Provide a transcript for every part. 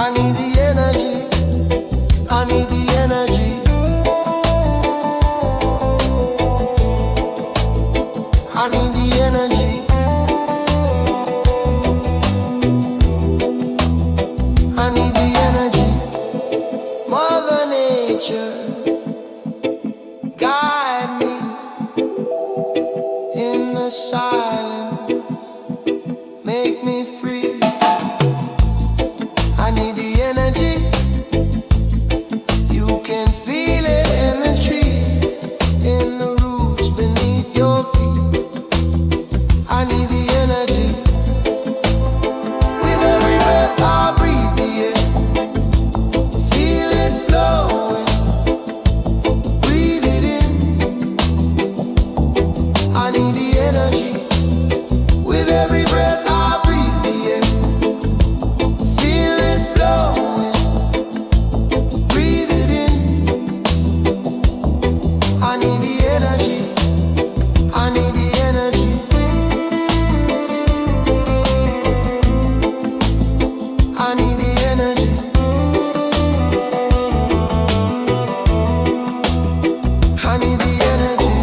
I need the energy. I need the energy. I need the energy. I need the energy. Mother Nature, guide me in the silence. Make me free. I need the energy. You can feel it in the trees, in the roots beneath your feet. I need the energy. With every breath I breathe the air. Feel it flowing. Breathe it in. I need the energy. With every breath I breathe the air. Feel it flowing. Breathe it in. I need the energy. I need the energy. I need the energy. I need the energy.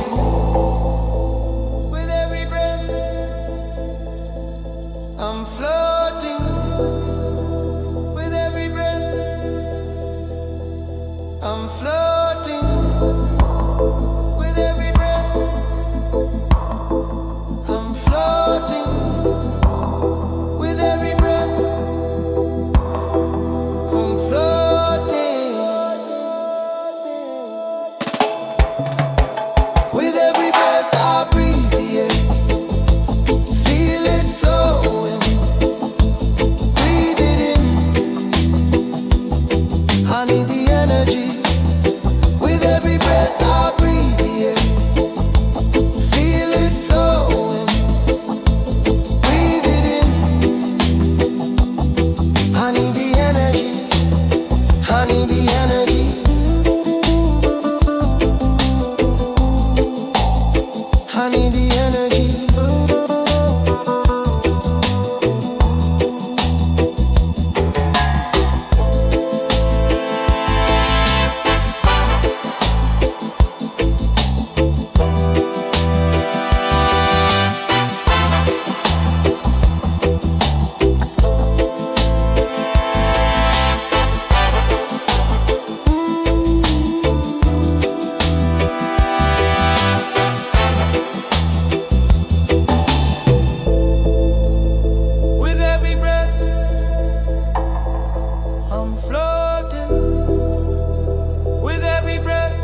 With every breath I'm floating. With every breath I'm floating. With every breath I'm floating. With every breath I'm floating. With every breath I breathe the air. Feel it flowing. Breathe it in. I need the energy. With every breath I breathe the air. Feel it flowing. Breathe it in. I need the energy. I need the energy. I need the energy. With every breath I'm floating. With every breath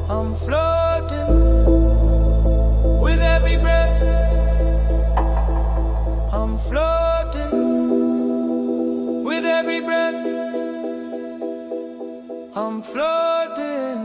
I'm floating. With every breath I'm floating. With every breath I'm floating.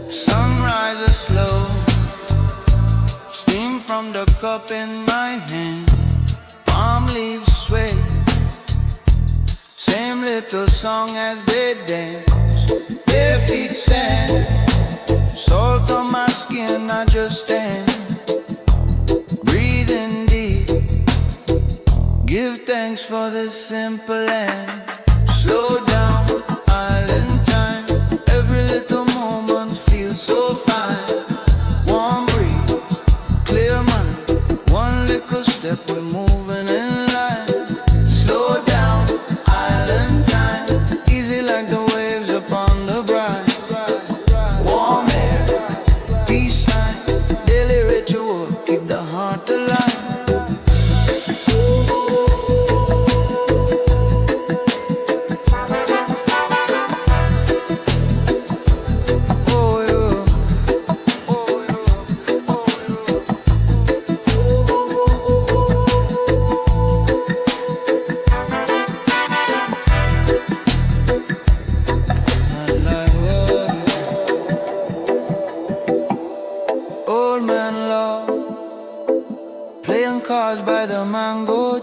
Sunrise is slow. Steam from the cup in my hand. Palm leaves sway. Same little song as they dance. Bare feet sand. Salt on my skin, I just stand. Breathing deep. Give thanks for this simple land. Slow down, island time. Every little moment feels so fine. Warm breeze, clear mind. One little step, we're moving in line. Slow down, island time. Easy like the waves upon the brine.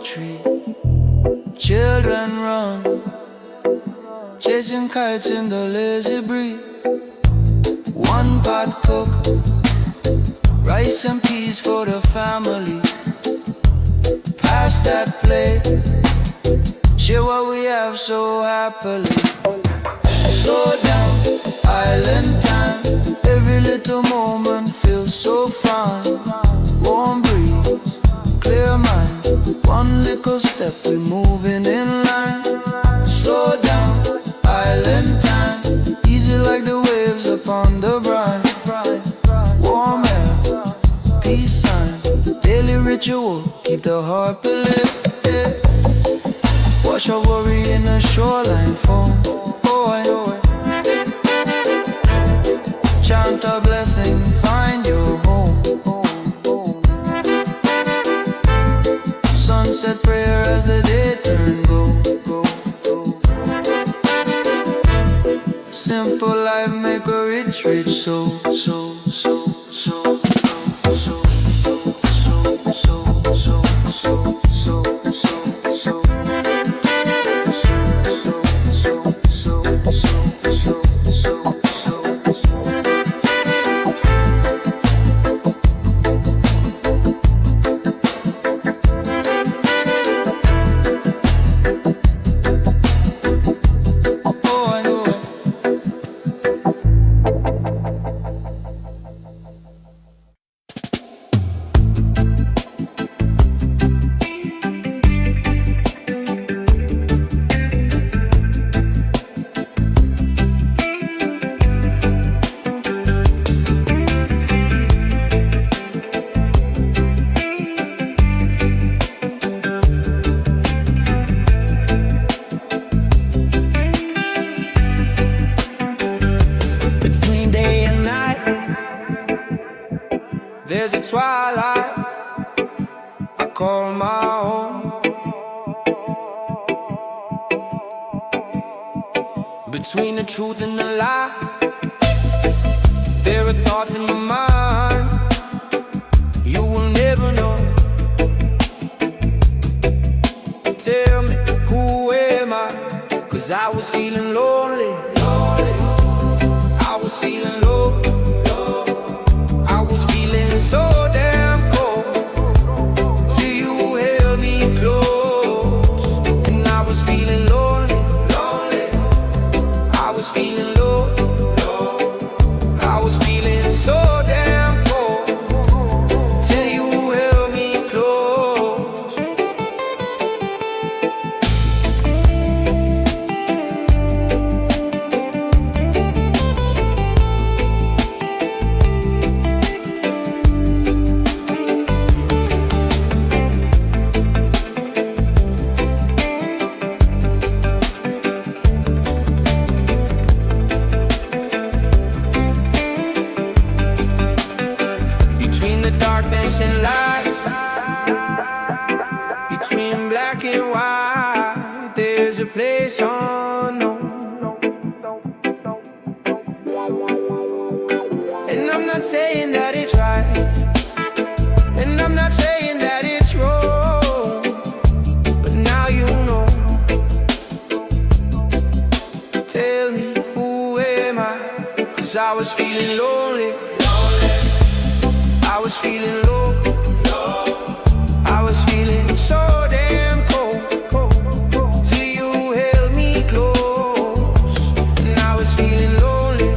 tree. Children run, chasing kites in the lazy breeze. One pot cook, rice and peas for the family. Pass that plate, share what we have so happily. Slow down, island time. Every little moment feels so fine. Warm breeze, clear mind. One little step, we're moving in line. Slow down, island time. Easy like the waves upon the brine. Warm air, peace sign. Daily ritual, keep the heart believe. Wash our worry in the shoreline foam. Chant a blessing, find your home. Sunset prayer as the day turn go. Simple life make a rich soul. There's a twilight I call my home. Between the truth and the lie, there are thoughts in my mind you will never know. Tell me, who am I? 'Cause I was feeling lonely. I was feeling low. So damn cold till you held me close. And I was feeling lonely. I was feeling low. I was feeling so damn cold till you held me close. Darkness and light, between black and white, there's a place unknown. And I'm not saying that it's right, and I'm not saying that it's wrong, but now you know. Tell me, who am I? 'Cause I was feeling lonely. I was feeling low. I was feeling so damn cold till you held me close. And I was feeling lonely.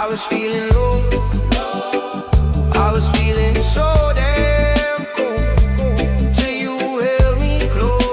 I was feeling low. I was feeling so damn cold till you held me close.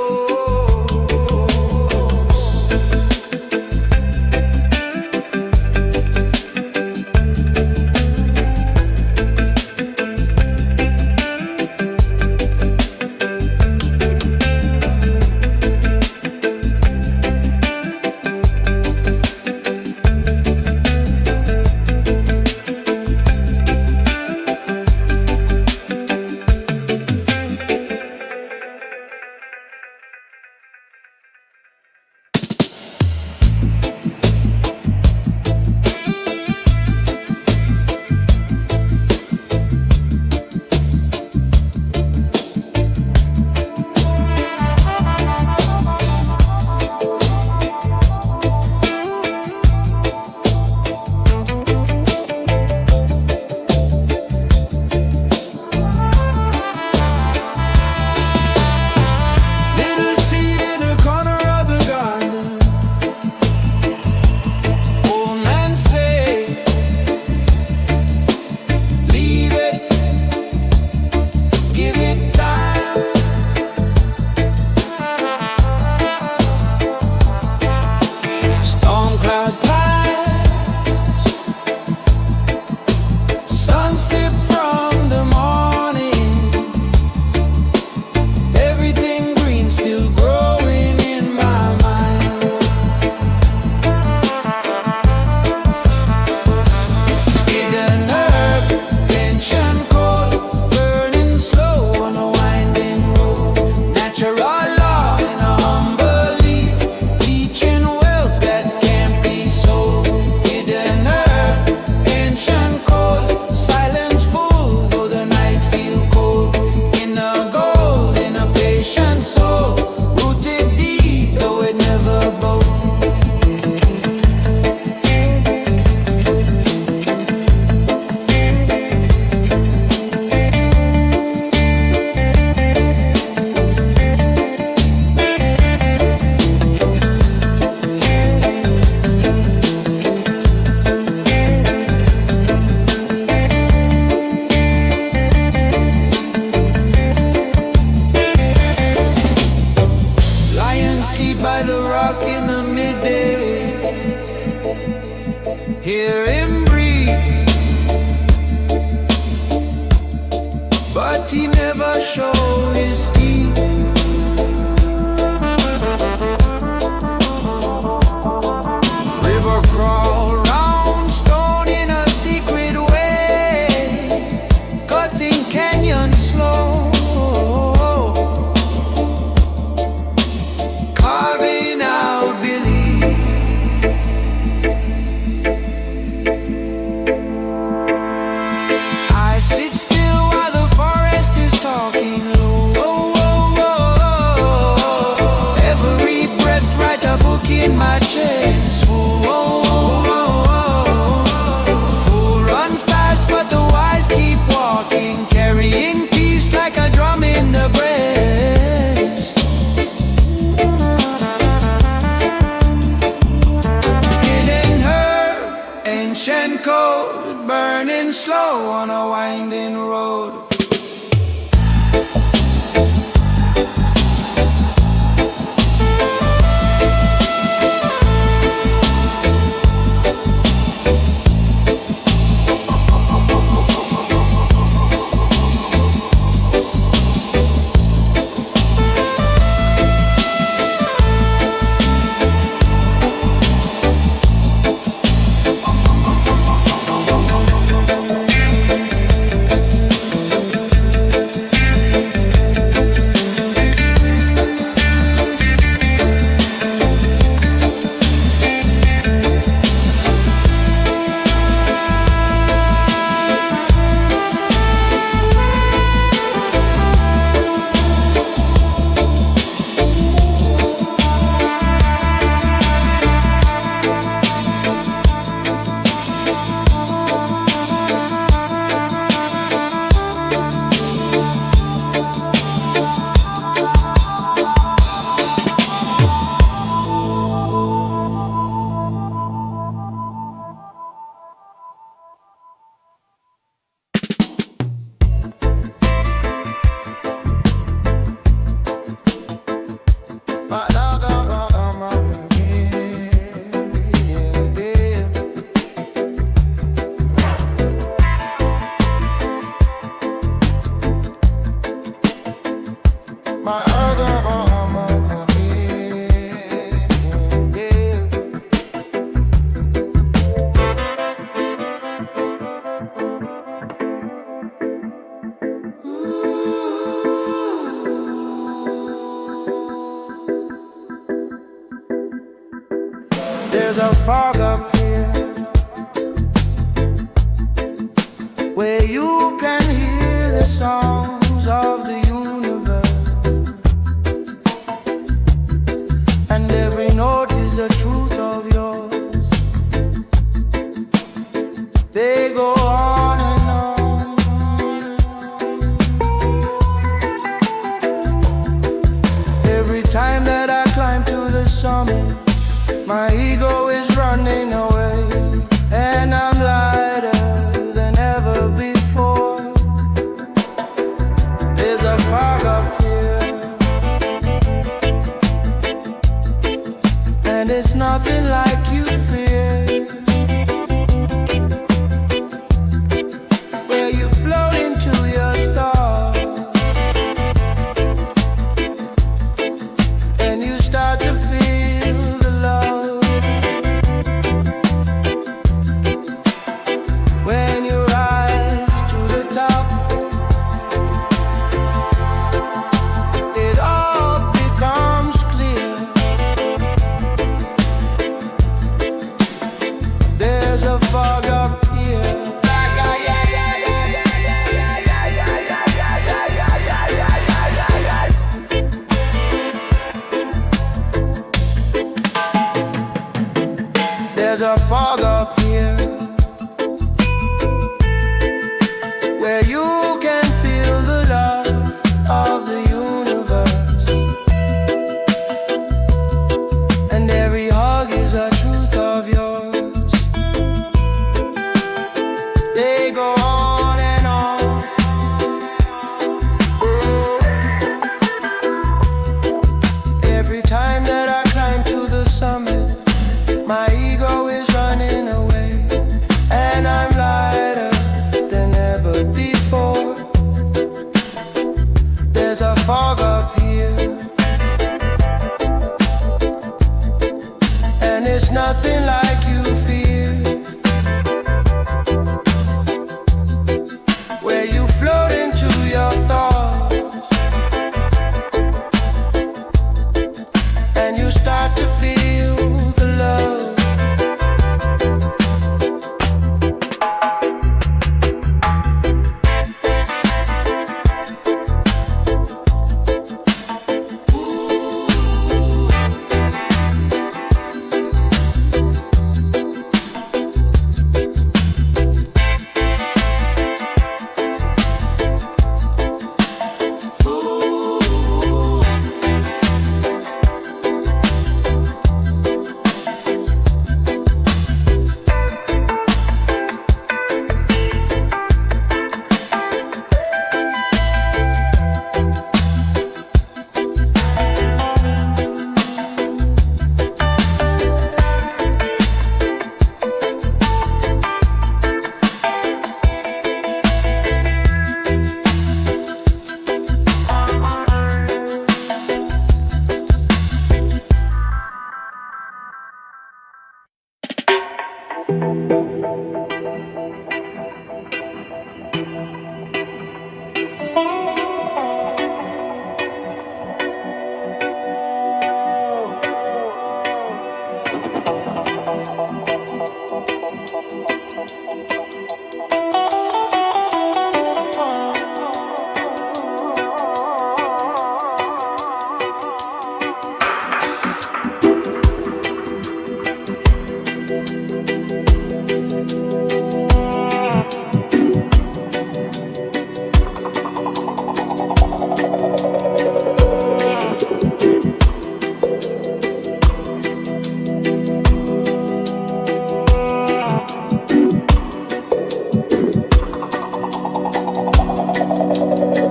hear him breathe, but he never showed his teeth. River crawl round stone in a secret way, cutting canyon slow, carving out belief. I sit still while the forest is talking low. Every breath write a book in my chest. Fool run fast, but the wise keep walking, carrying peace like a drum in the breast. Hidden her ancient code, burning slow on a winding road. There's a fog up here where you can hear the songs of the universe, and every note is a truth of yours. They go on and on. Every time that I climb to the summit, my ego is running away, and I'm lighter than ever before. There's a fog up here, and it's nothing like you fear.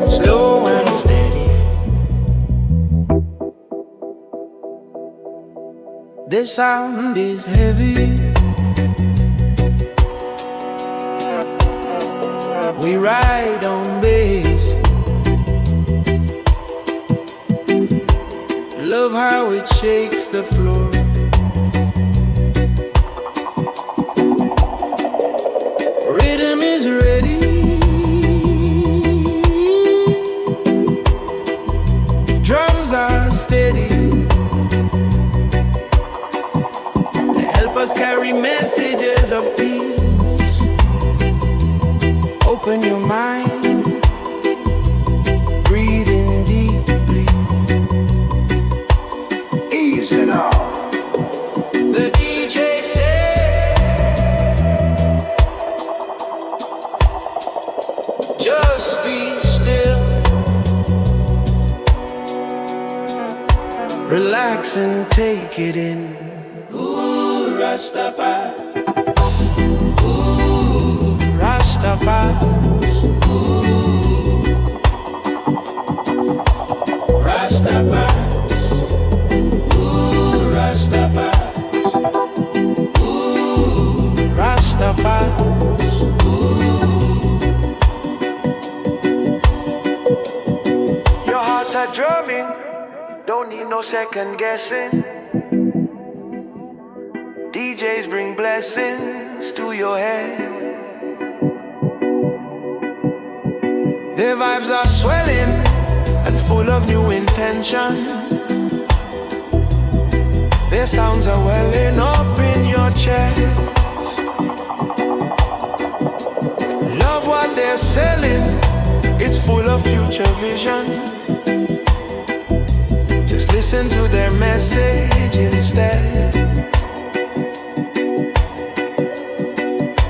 Slow and steady. The sound is heavy. We ride on bass. Love how it shakes the floor. Rhythm is ready. Drums are steady. They help us carry messages of peace. Open your mind, breathe in deeply. Easy now. The DJ said, just be still. Relax and take it in. Ooh, Rastafari. Ooh, Rastafari. Ooh, Rastafari. Ooh, Rastafari. Ooh, Rastafari. Your hearts are drumming. Don't need no second guessing. DJs bring blessings to your head. Their vibes are swelling and full of new intention. Their sounds are welling up in your chest. Love what they're selling, it's full of future vision. Just listen to their message instead.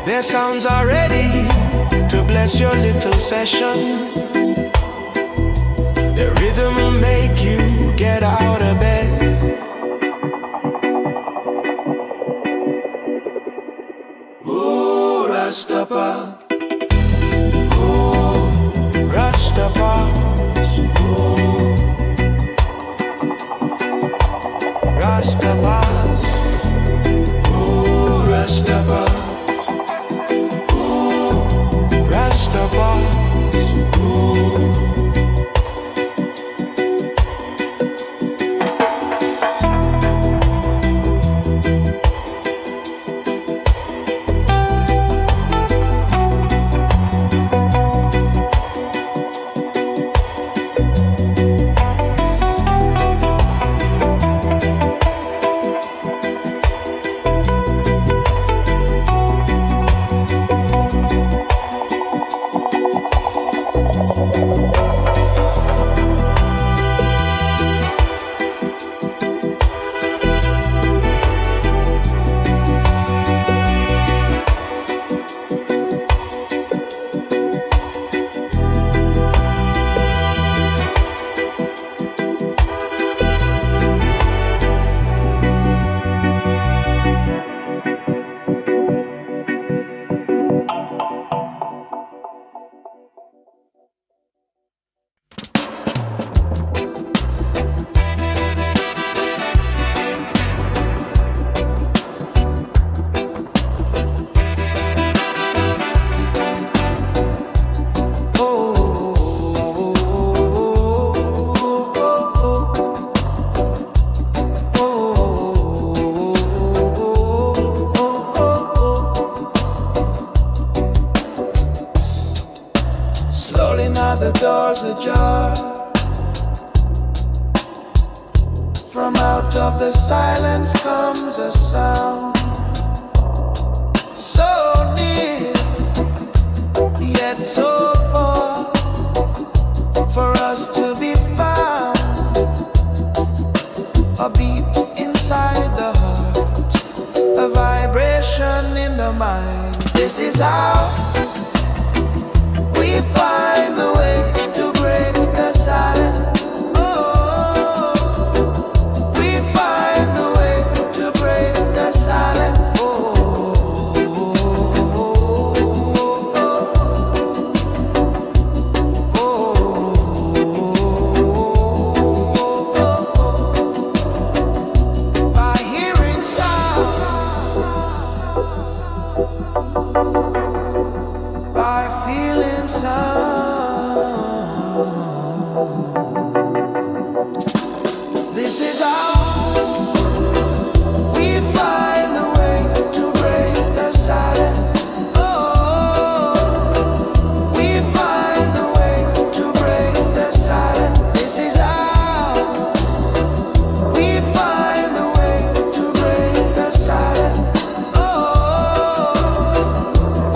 Their sounds are ready to bless your little session. Their rhythm will make you get out of bed. Ooh, Rastafari. Ooh, Rastafari. Ooh, Rastafari. Ooh, Rastafari. Rastafari. Ooh. are the doors ajar. From out of the silence comes a sound, so near, yet so far, for us to be found. A beat inside the heart, a vibration in the mind. This is how we find the way to break the silence. Oh, we find the way to break the silence. By hearing sound, by feeling sound. This is how we find the way to break the silence. Oh, we find the way to break the silence. This is how we find the way to break the silence. Oh,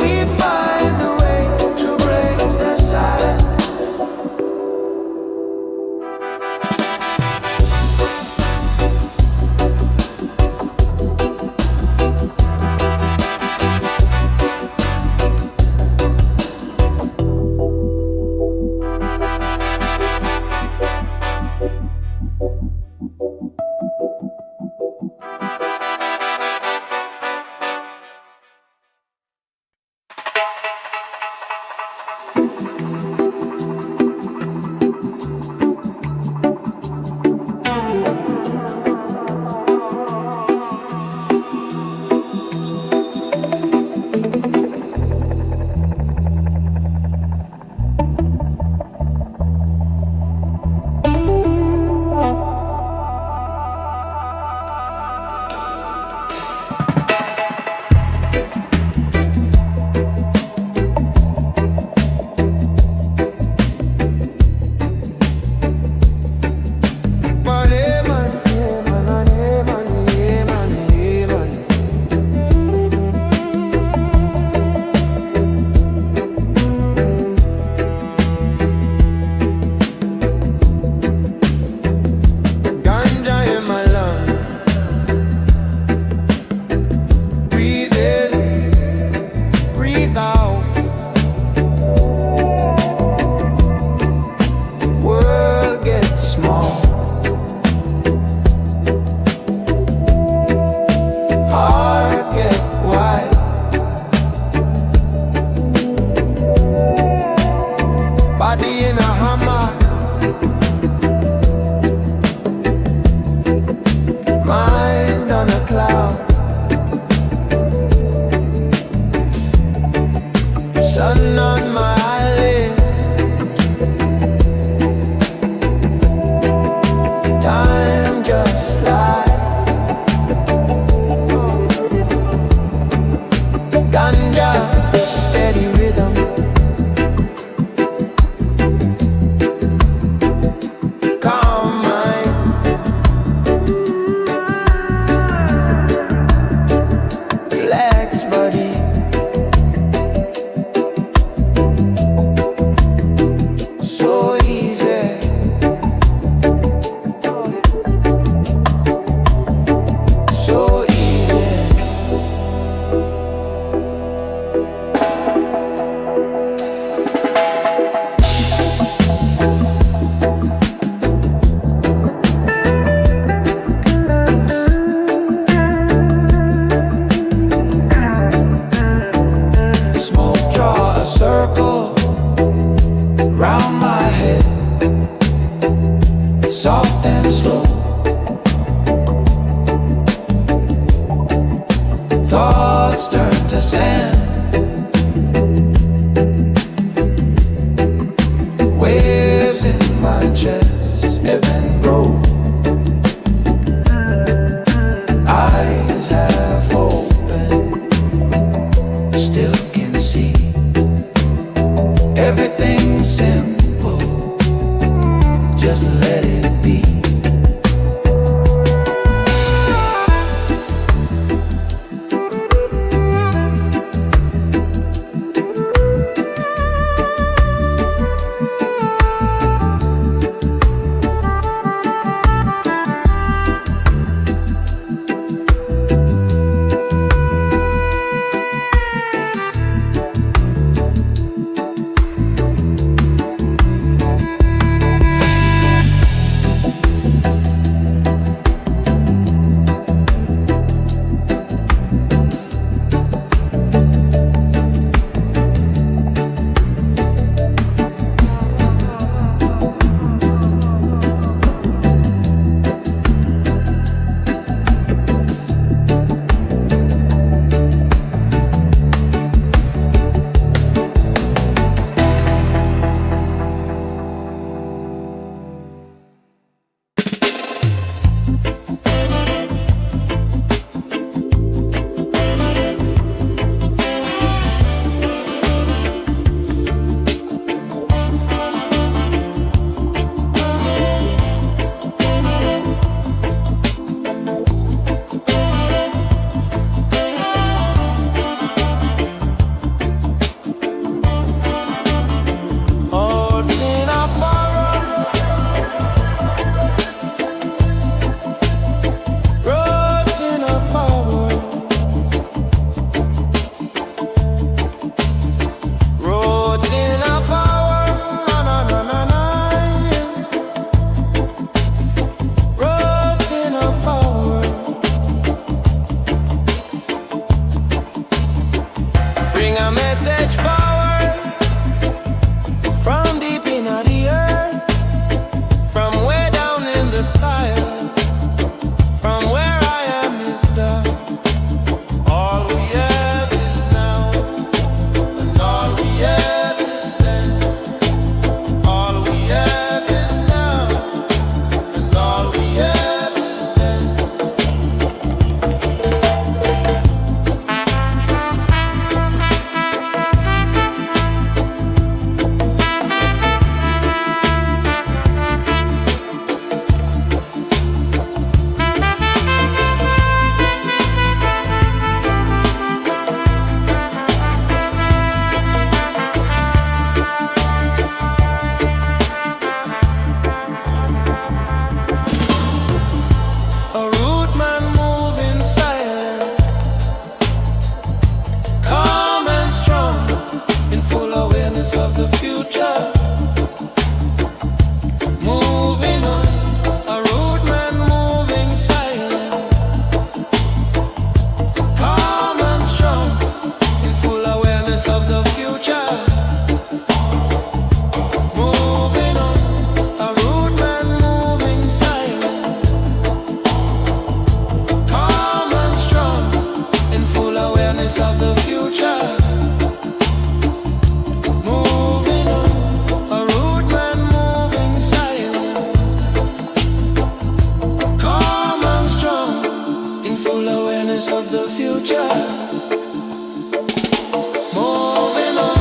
we find the way to break the silence. Ganja in my lung, breathe in, breathe out. World gets small, heart get wide. Body in a hammer, mind on a cloud. Sun on my eyelid, time just slides. Ganja, steady rhythm. Calm mind. Relax body. bring a message forward from deep in the earth, from way down in the soil, from where I am is done. All we have is now, and all we have is then. All we have is now, and all we have is then. A rude man moving silent, calm and strong, in full awareness of the future. Moving on, a rude man moving silent, calm and strong, in full awareness of the future. Moving on, a rude man moving silent, calm and strong, in full awareness of the future. Moving on, a rude man moving silent, calm and strong, in full awareness of the future. Moving on.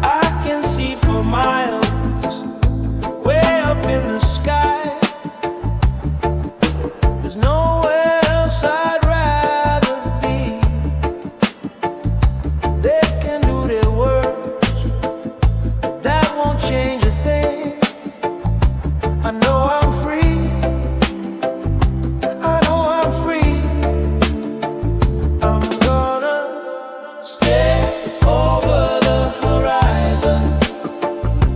I can see for miles, way up in the sky. There's nowhere else I'd rather be. They can do their worst, that won't change a thing. I know I'm free, I know I'm free. I'm gonna stay over the horizon,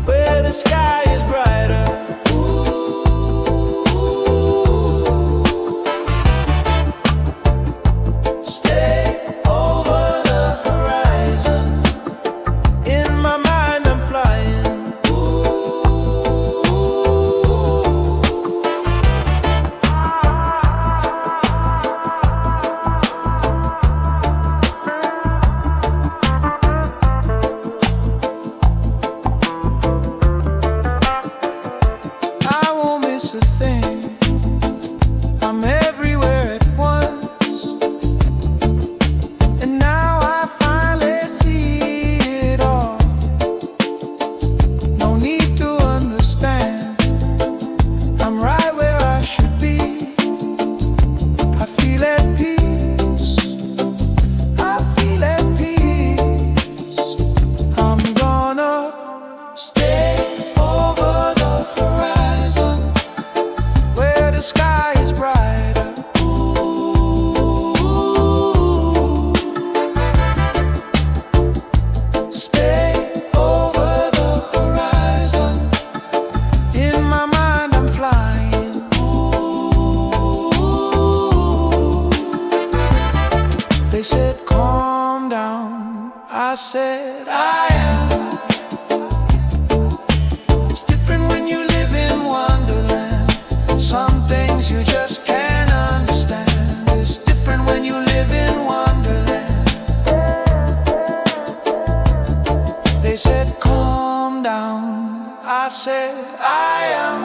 where the sky is brighter. Stay over the horizon. In my mind I'm flying. I won't miss a thing. I'm everywhere at once, and now I finally see it all. No need to understand, I'm right where I should be. I feel at peace, I feel at peace. I'm gonna stay over the horizon, where the sky is brighter. Stay over the horizon. In my mind I'm flying. They said calm down, I said I am. It's different when you live in Wonderland. Some things you just can't understand. It's different when you live in Wonderland. They said calm down, I said I am.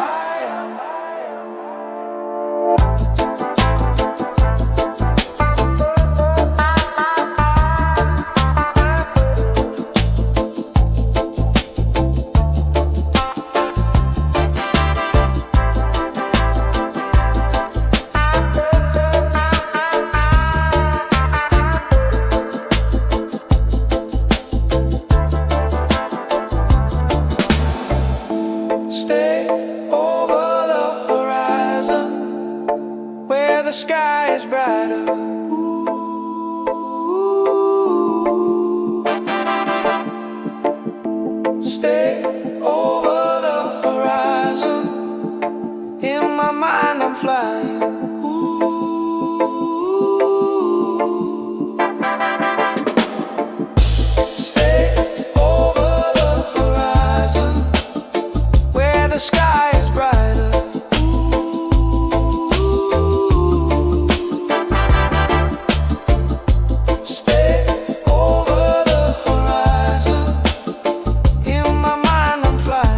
In my mind I'm flying. Ooh. Stay over the horizon where the sky is brighter. Ooh. Stay over the horizon. In my mind I'm flying.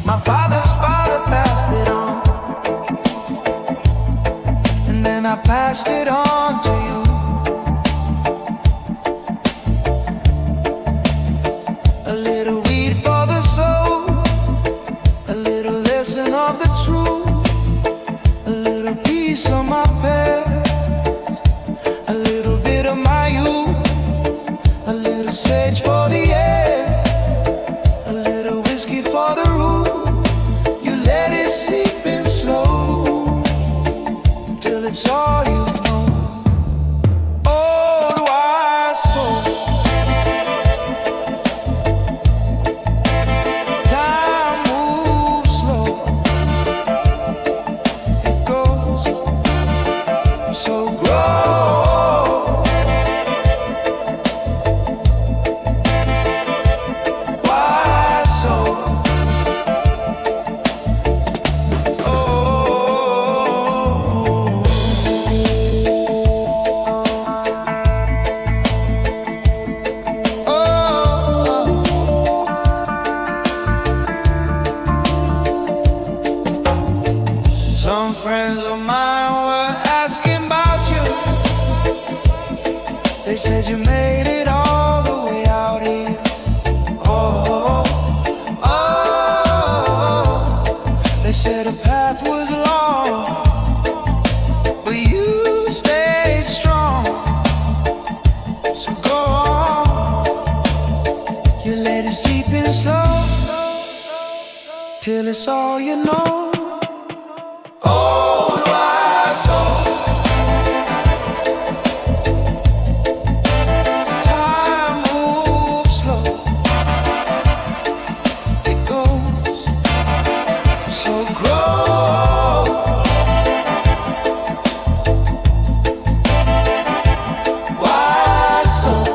My father's father passed it on, and then I passed it on to you. A little weed for the soul, a little lesson of the truth, a little piece of my past, a little bit of my youth, a little sage for the air, a little whiskey for the root. Let it seep in slow till it's all you know. Old wise soul, time moves slow. It goes so grow. Wise soul. Some friends of mine were asking about you. They said you made it all the way out here. Oh, oh. They said the path was long, but you stayed strong. So go on, you let it seep in slow till it's all you know. Old wise soul, time moves slow. It goes so grow. Wise soul.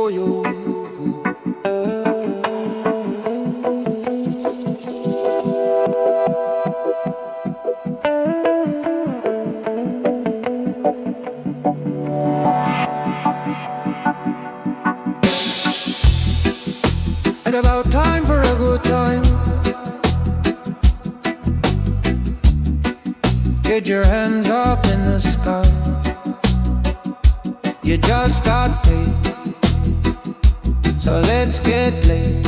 yo yo. And about time for a good time. Get your hands up in the sky. You just got paid, so let's get laid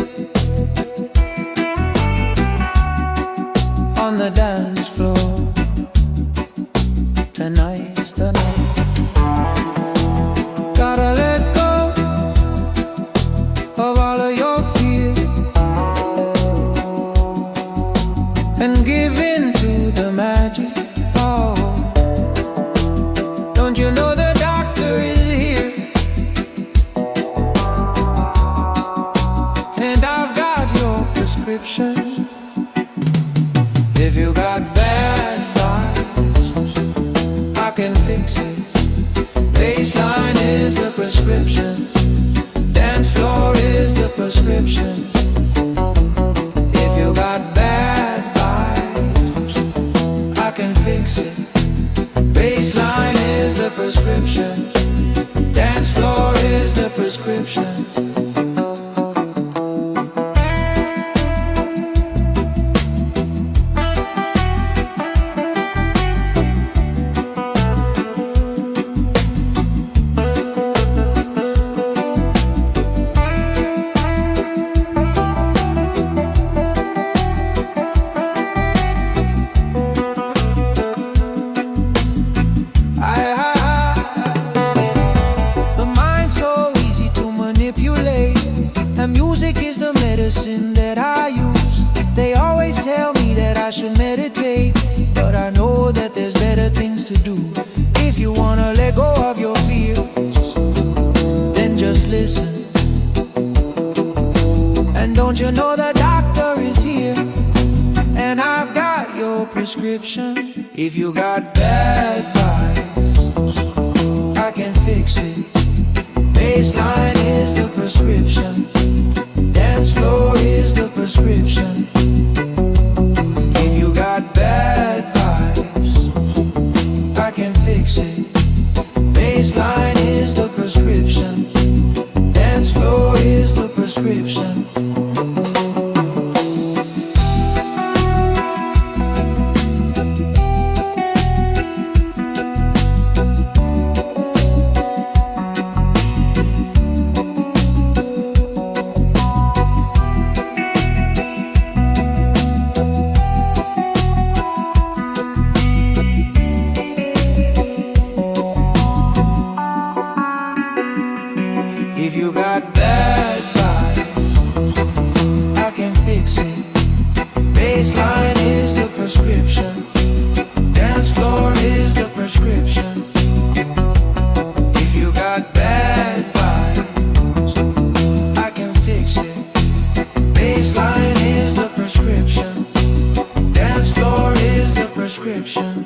on the dance floor. Tonight's the night. Gotta let go of all of your fears and give in to the magic. Oh, don't you know the doctor is here? And I've got your prescription. If you got bad vibes, I can fix it. Baseline is the prescription. Dance floor is the prescription. If you got bad vibes, I can fix it. Baseline is the prescription. Dance floor is the prescription. Music is the medicine that I use. They always tell me that I should meditate, but I know that there's better things to do. If you wanna let go of your fears, then just listen. And don't you know the doctor is here? And I've got your prescription. If you got bad vibes, I can fix it. Baseline is the prescription. Dance floor is the prescription. If you got bad vibes, I can fix it. Baseline is the prescription. Dance floor is the prescription. If you got bad vibes, I can fix it. Baseline is the prescription. Dance floor is the prescription. If you got bad vibes, I can fix it. Baseline is the prescription. Dance floor is the prescription.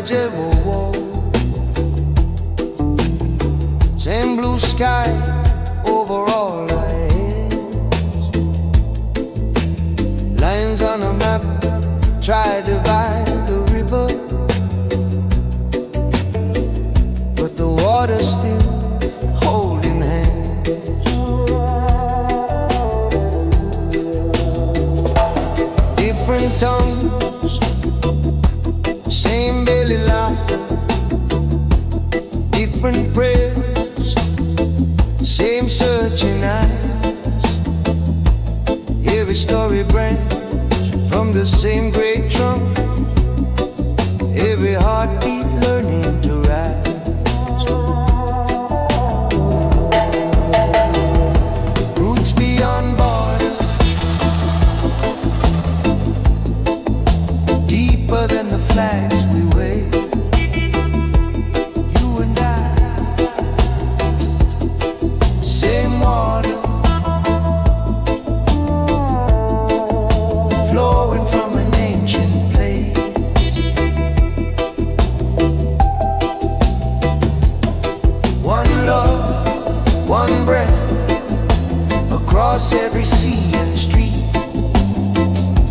Jebo. Same blue sky over all our heads. Lines on a map try to divide the river, but the water's still holding hands. Different tongues, same belly laughter. Different prayers, same searching eyes. Every story branch from the same great trunk. Every heartbeat learning to rise. Roots beyond borders, deeper than the flags we wave. You and I, same water flowing from an ancient place. One love, one breath, across every sea and street.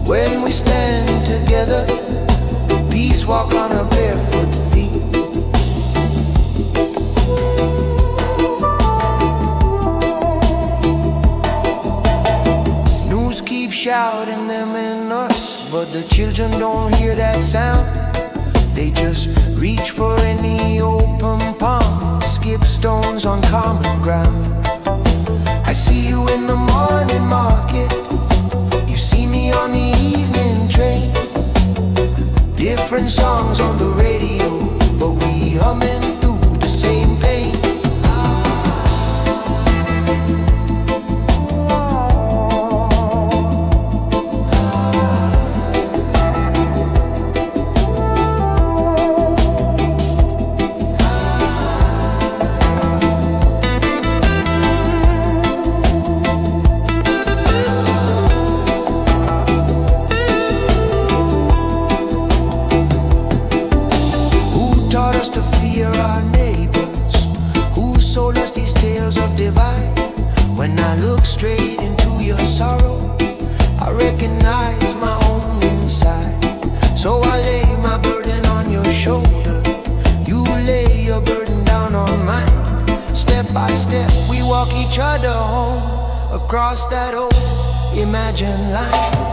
When we stand together, peace walk on our barefoot feet. News keep shouting them in us, but the children don't hear that sound. They just reach for any open palm, skip stones on common ground. I see you in the morning market, you see me on the evening train. Different songs on the radio, but we humming through the same pain. To fear our neighbors, who sold us these tales of divide. When I look straight into your sorrow, I recognize my own inside. So I lay my burden on your shoulder, you lay your burden down on mine. Step by step we walk each other home, across that old imagined line.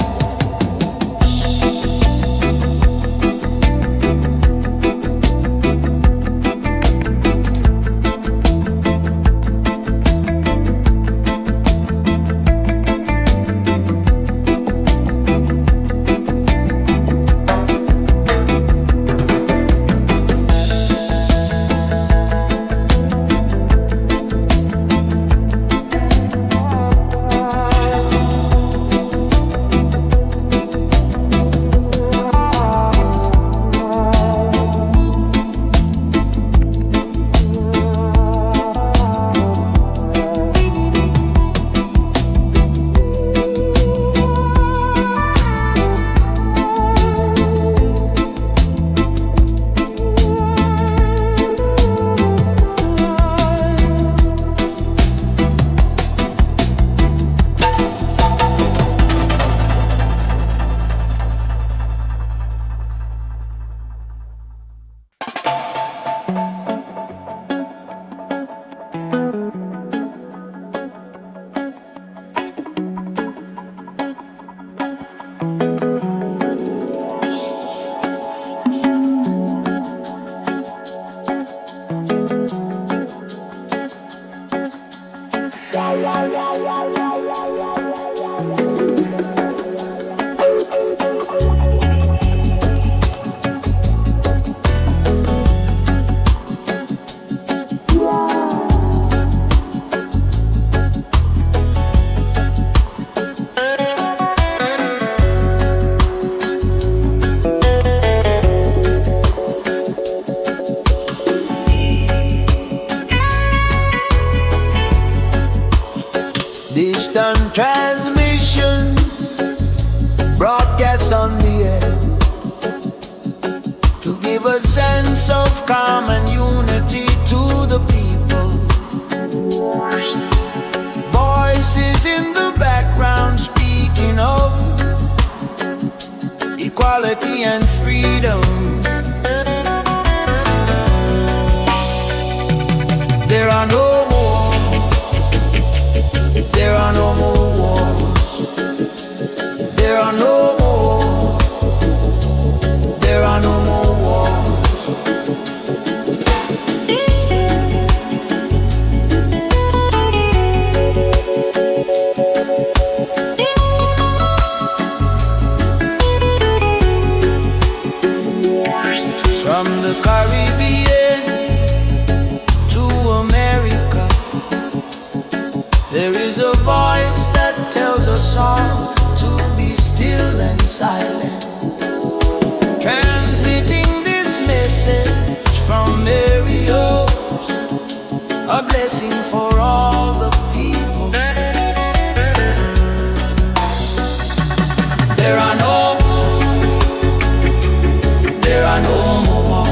sense of calm and unity to the people. Voices in the background speaking of equality and freedom. There are no more, there are no more wars. There are no more, there are no more wars. From the Caribbean to America, there is a voice that tells us all to be still and silent, transmitting this message from Marios, a blessing for all the people. There are no more wars. There are no more wars.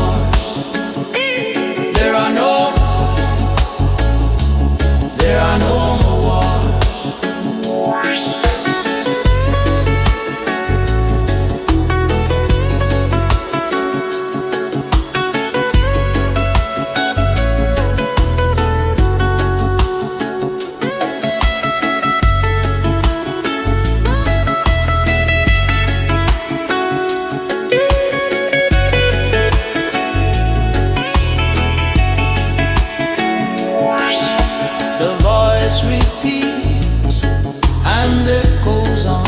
The voice repeats and echoes on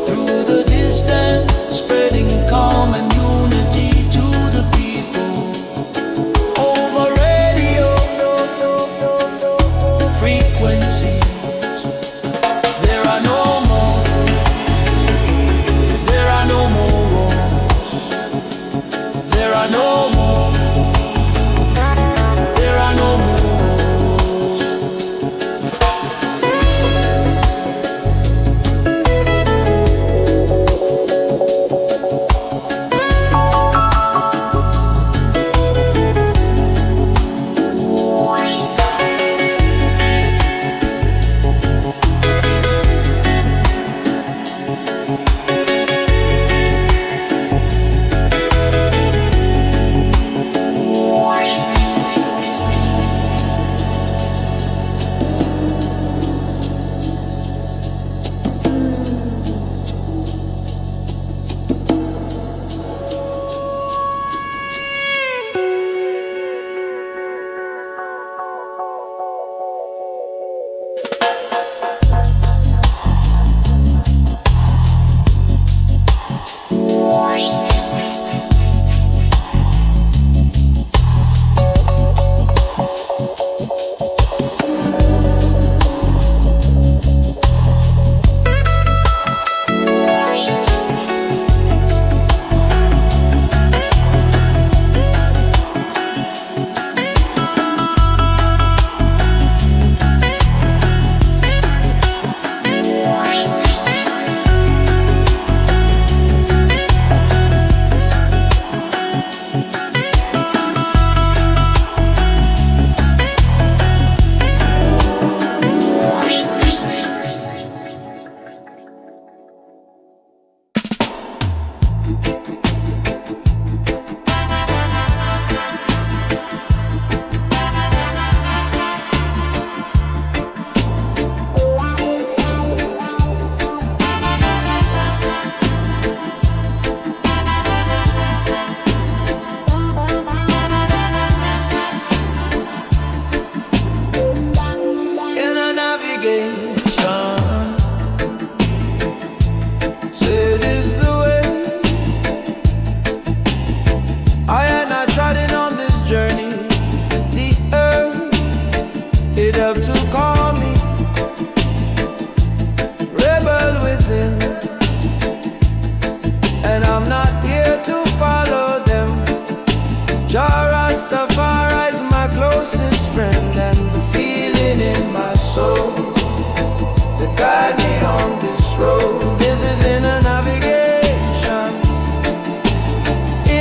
through the distance, spreading calm and unity to the people. Over radio frequencies, there are no more, there are no more wars. There are no more, there are no more.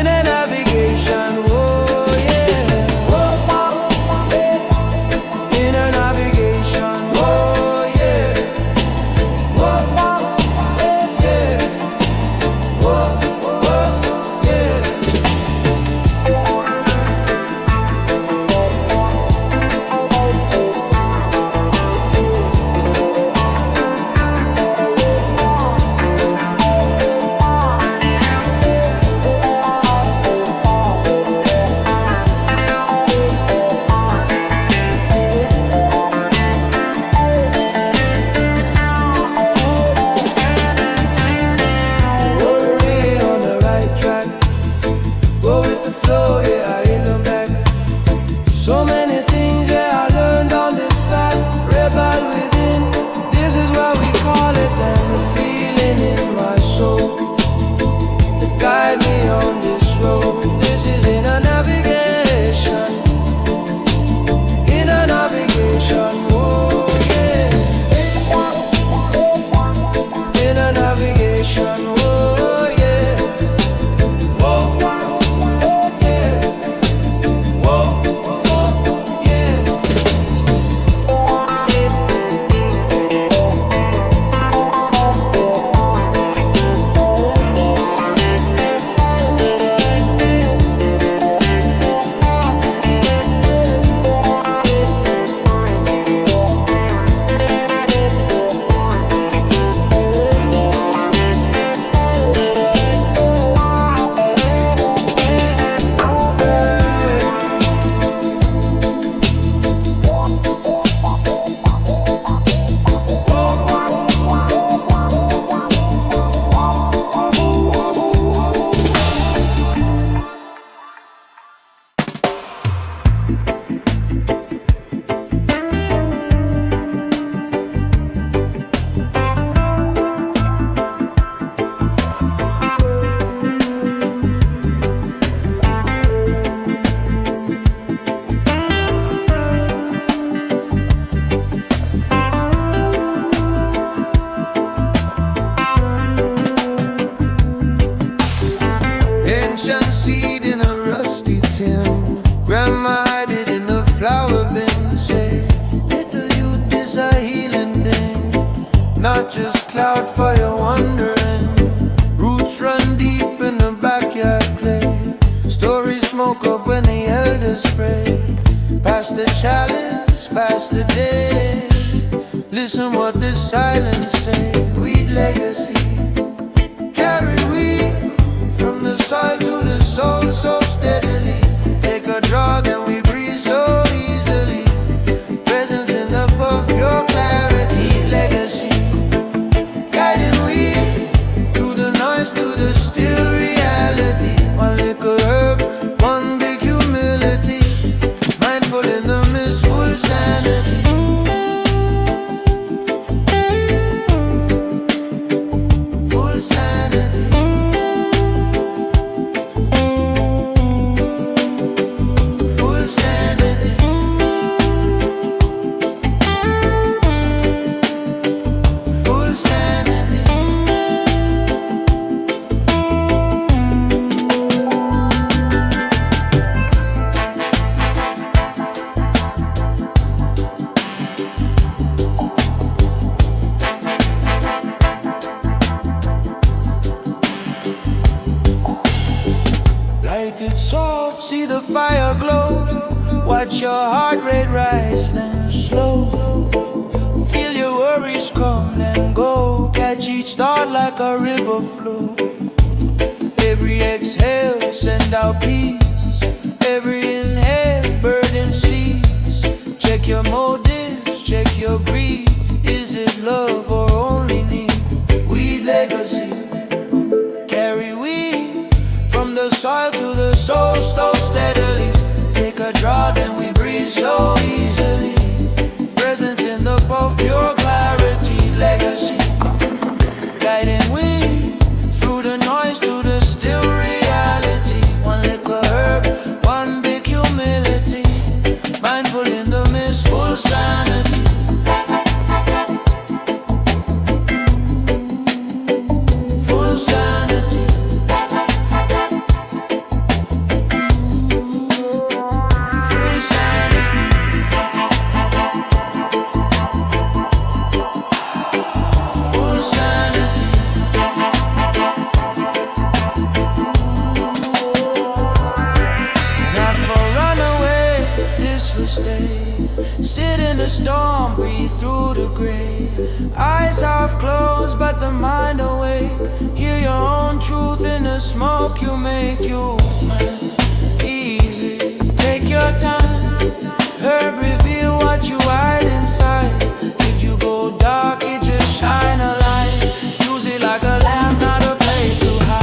in and out. just cloud for your wandering. Roots run deep in the backyard play. Stories smoke up when the elders pray. Pass the chalice, pass the day. Listen what the silence say. Weed legacy, carry weed from the soil to the soul so steadily. Take a draw, then we breathe so easily. Presence in the puff, your clarity. Legacy, guiding weed through the noise to the still reality. One little herb, one big humility. Mindful in the mist, full sanity. Lighted salt, see the fire glow. Watch your heart rate rise, then slow. Feel your worries come, then go. Catch each thought like a river flow. Every exhale, send out peace. Every inhale, burden cease. Check your motives, check your greed. Is it love or only need? Weed legacy, carry weed from the soil to the soul so steadily. Take a draw, then we breathe so easily. Presence in the puff, pure clarity. Legacy, guiding wind through the noise to the still reality. One little herb, one big humility. Mindful in the mist, full sanity. Full sanity. Full sanity. Full sanity. Not for runaway, this for stay. Sit in the storm, breathe through the gray. Eyes half closed, but the mind awake. Hear your own truth in the smoke you make. You easy, take your time. Herb reveal what you hide inside. If you go dark, it just shine a light. Use it like a lamp, not a place to hide.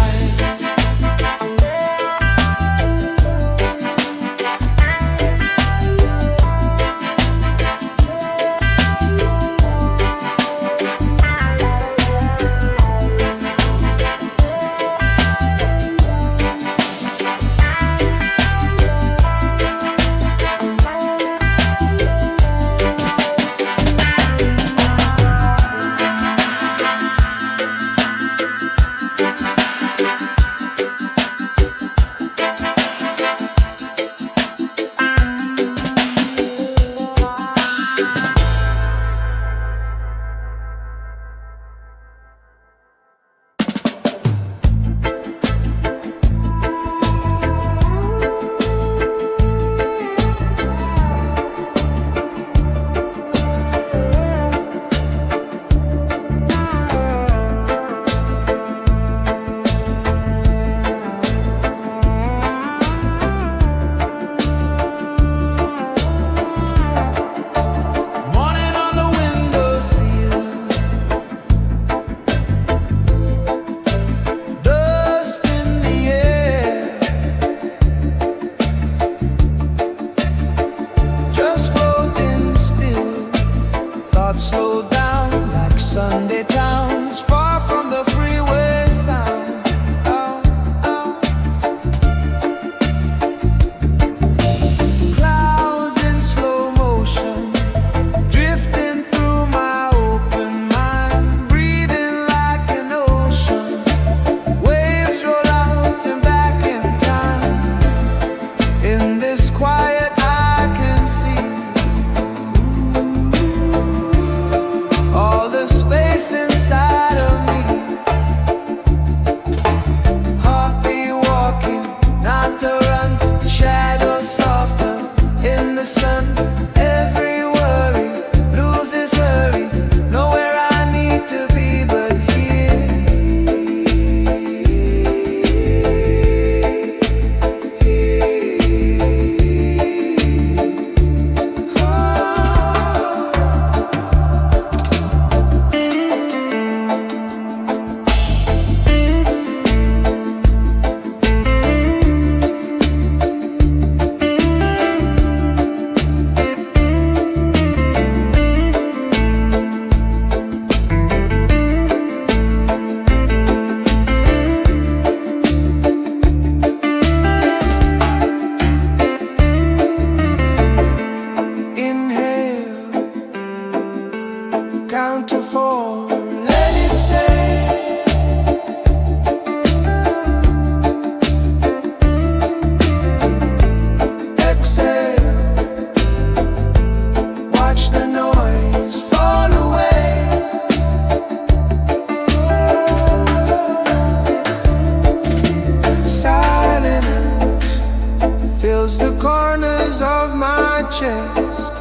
of my chest.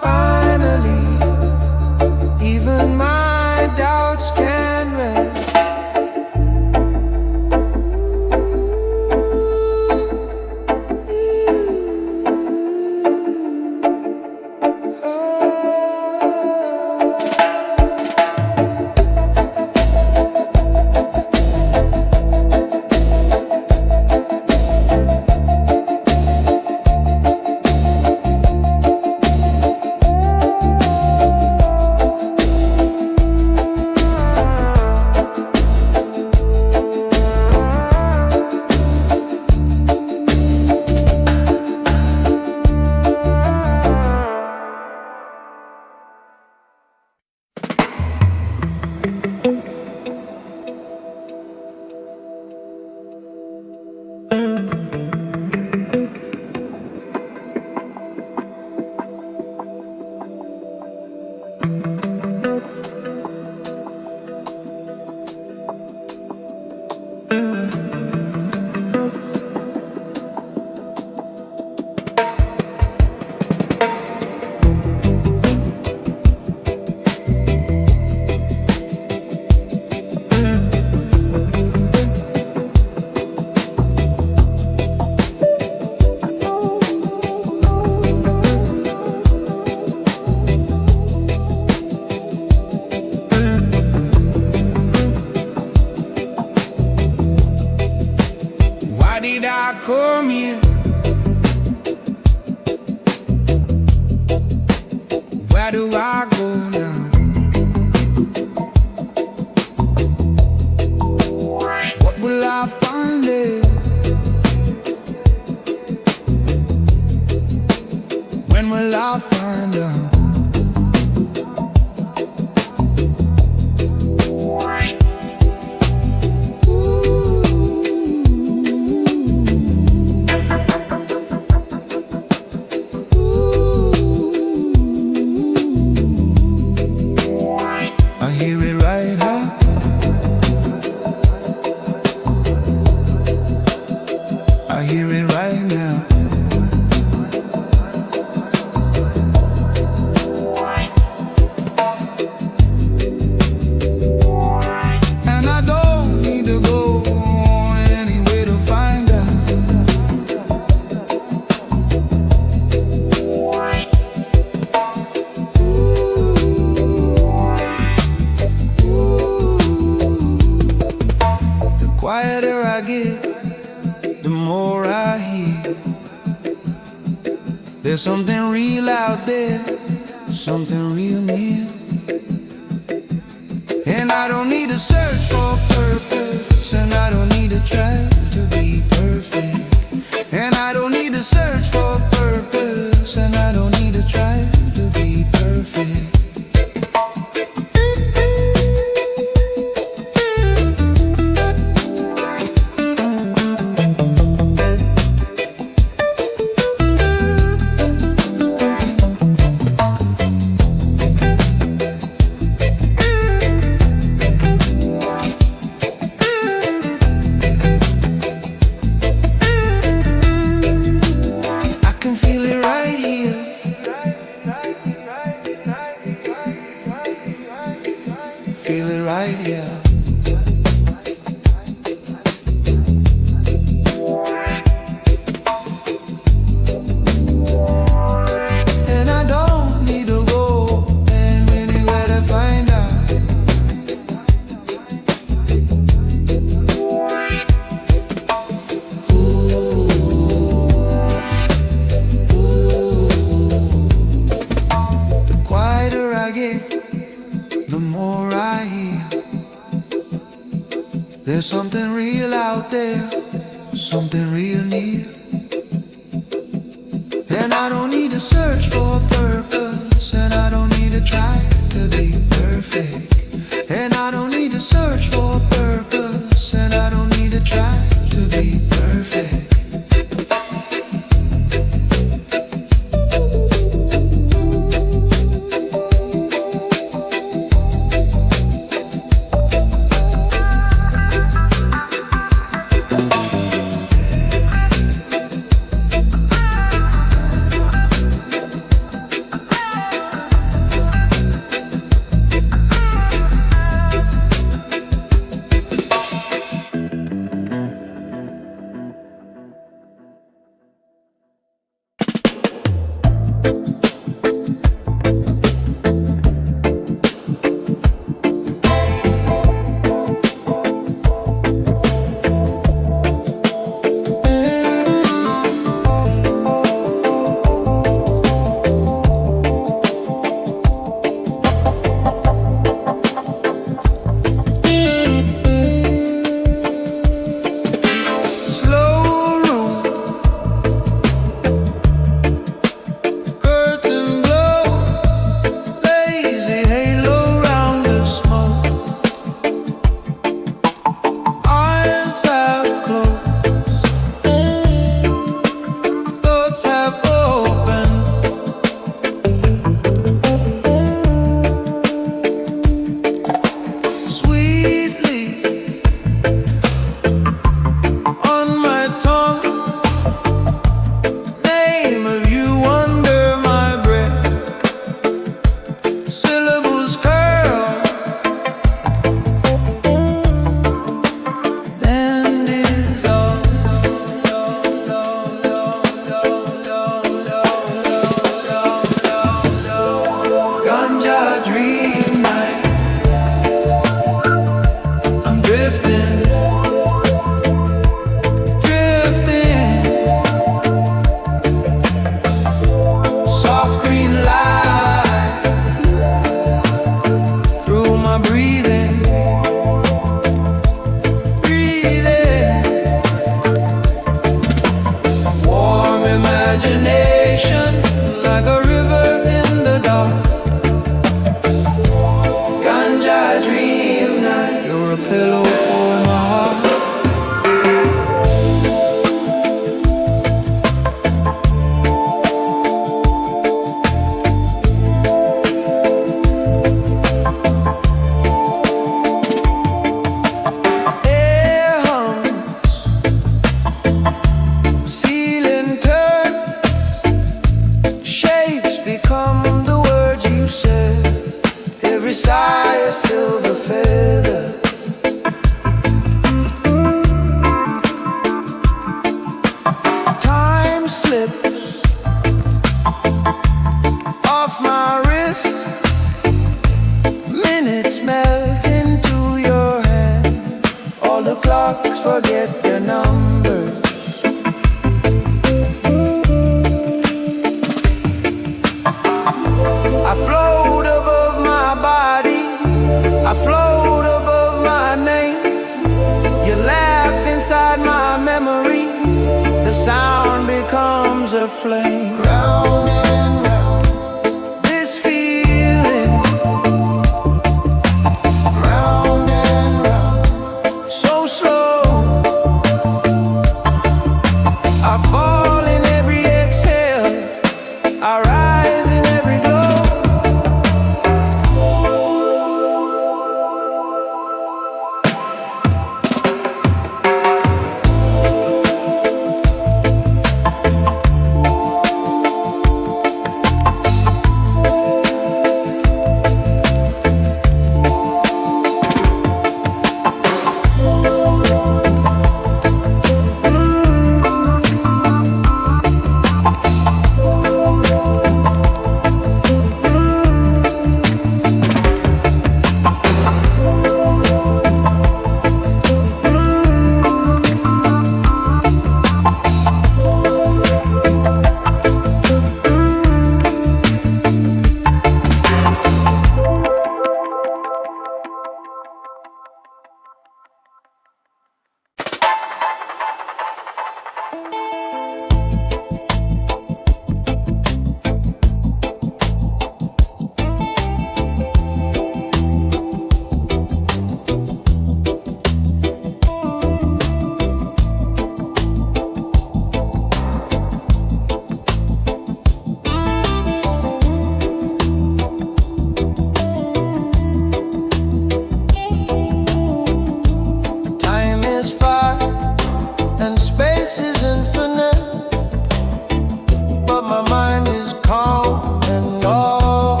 Finally, even my doubts can rest. Why did I come here? Where do I go now? What will I find there? When will I find out? I hear it right now. I hear it right now. And I don't need to go anywhere to find out. The quieter I get, the more I hear. There's something real out there, something real near. And I don't need to search for purpose, and I don't need to try to be perfect. And I don't need to search for purpose, and I don't need to try to be perfect. I can feel it right here. Feel it right here. And I don't need to go anywhere to find out. The quieter I get, the more I hear. There's something real out there, something real near. And I don't need to search for a purpose, and I don't need to try to be perfect. And I don't need to search for a purpose, and I don't need to try to be perfect. Messiah, silver feather. Time slipped off my wrist. Minutes melt into your hand. All the clocks forget their numbers. I float above my body, I float above my name. You laugh inside my memory, the sound becomes a flame. Round and round, this feeling. Round and round, so slow. I fall in every exhale, I rise in every glow.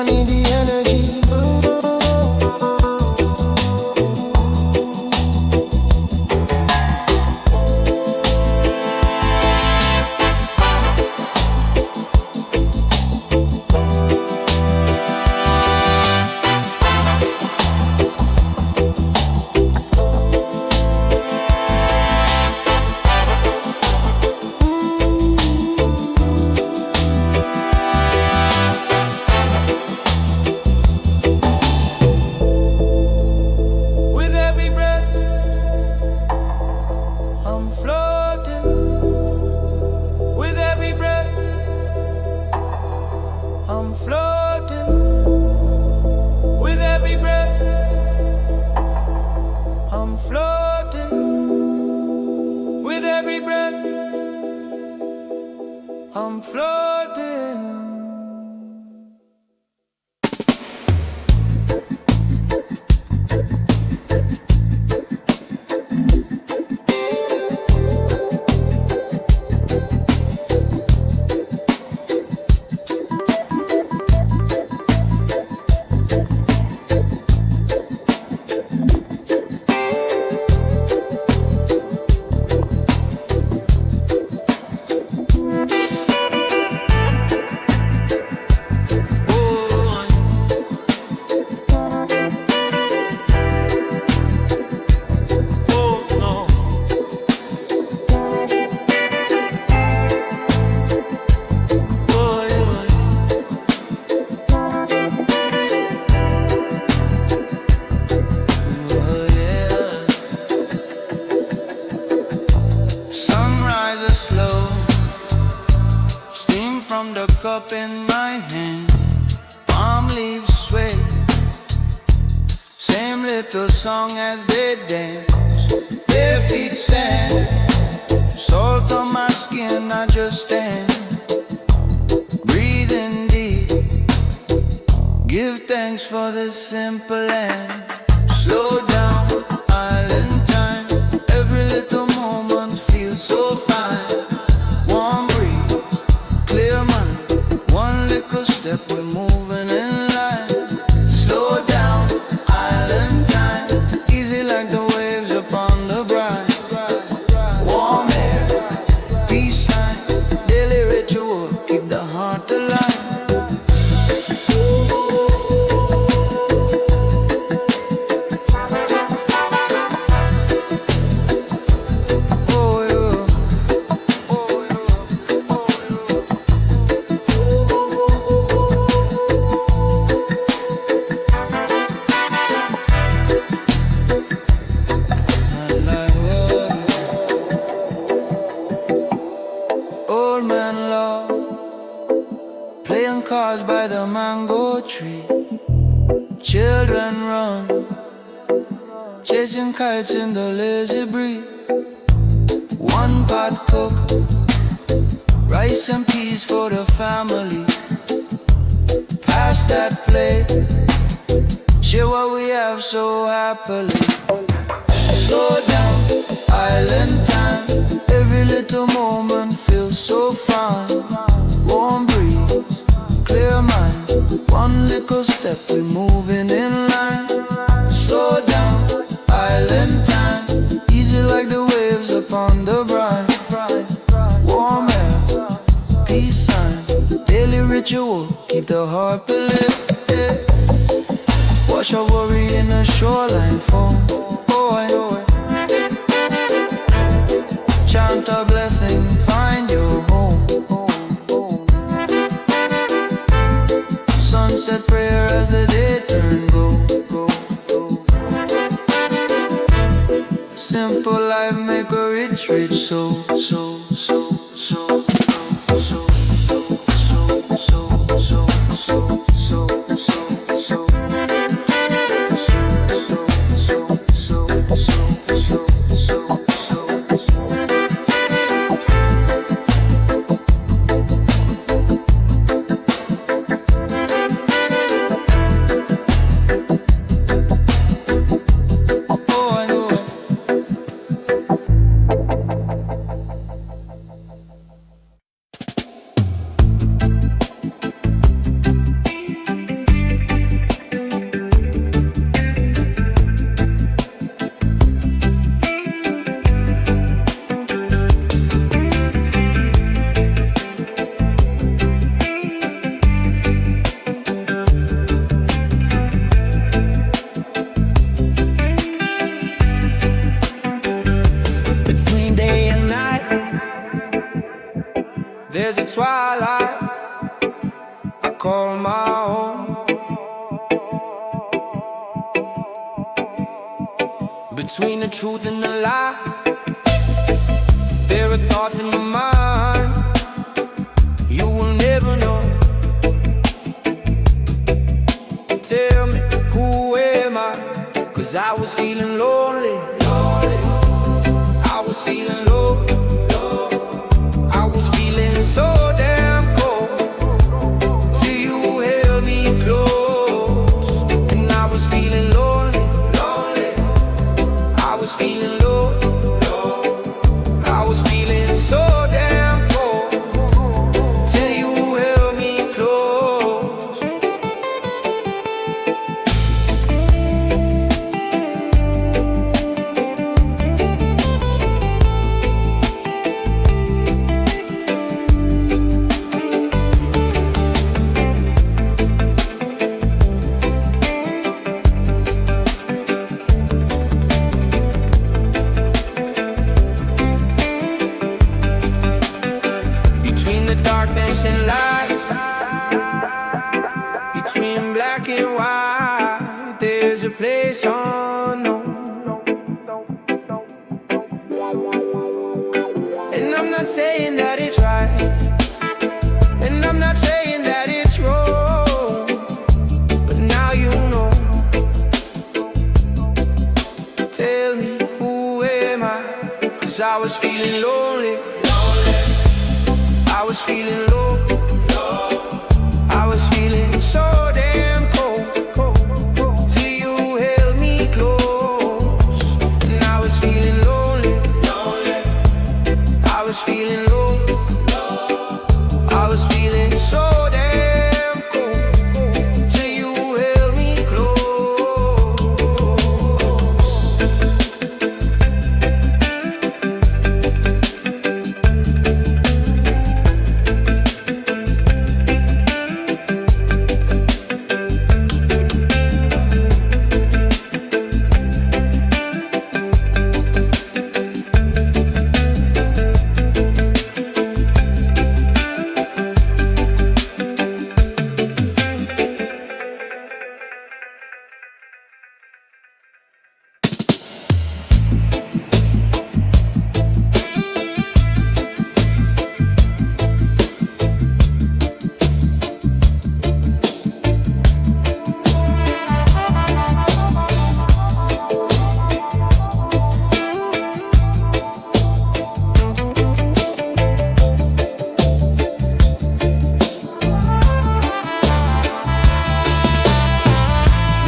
I need the energy. With every breath, I'm floating. With every breath, I'm floating. With every breath, I'm floating. With every breath, I'm floating. Sunrise is slow, steam from the cup in my hand. Palm leaves sway, same little song as they dance. Bare feet sand, salt on my skin, I just stand. Breathing deep, give thanks for this simple and slow down island time. Every little moment feels so fine. Warm breeze, clear mind. One little step, we're moving in line. Slow down island time. Easy like the waves upon the brine. Warm air, peace sign. Daily ritual, keep the heart alive. Old man law, playing cards by the mango tree. Children run, chasing kites in the lazy breeze. One pot cook, rice and peas for the family. Pass that plate, share what we have so happily. Slow down, island time. Every little moment feels so fine. Warm breeze, clear mind. One little step, we're moving in line. Slow down, island time. Easy like the waves upon the brine. Warm air, peace sign. Daily ritual, keep the heart believe. Wash our worry in the shoreline foam. Chant a blessing, find your home. Sunset prayer as the day turn go. Simple life make a rich soul. Between the truth and the lie, there are thoughts in my mind you will never know. Tell me, who am I? 'Cause I was feeling lonely, I was feeling low, I was feeling so damn cold till you held me close. And I was feeling lonely, I was feeling low, I was feeling so damn cold till you held me close. Between the darkness and light, between black and white, there's a place unknown. And I'm not saying that it's right, and I'm not saying that it's wrong, but now you know. Tell me, who am I? 'Cause I was feeling lonely, I was feeling low, I was feeling so damn cold till you held me close. And I was feeling lonely, I was feeling low, I was feeling so damn cold till you held me close.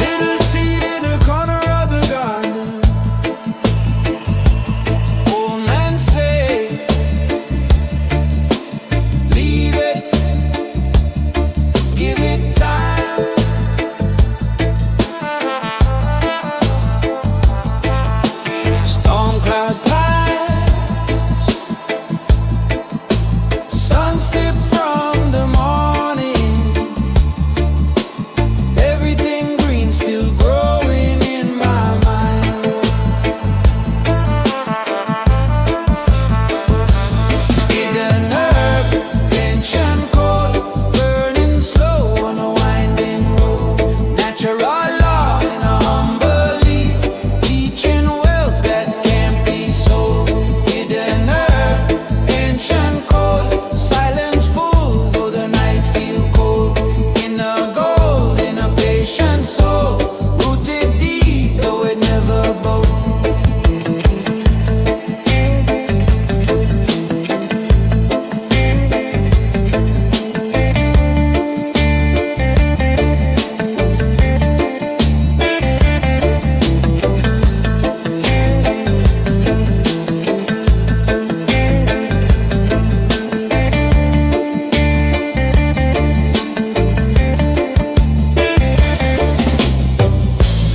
Little seed in the corner of the garden, old man say, leave it, give it time. Storm cloud pass, sunset from the morning, everything green still growing in my mind. Hidden herb, ancient cold, burning slow on a winding road. Natural law in a humble leaf, teaching wealth that can't be sold. Hidden herb, ancient cold, silence full though the night feel cold. Inner gold in a patient soul, rooted deep though it never bows.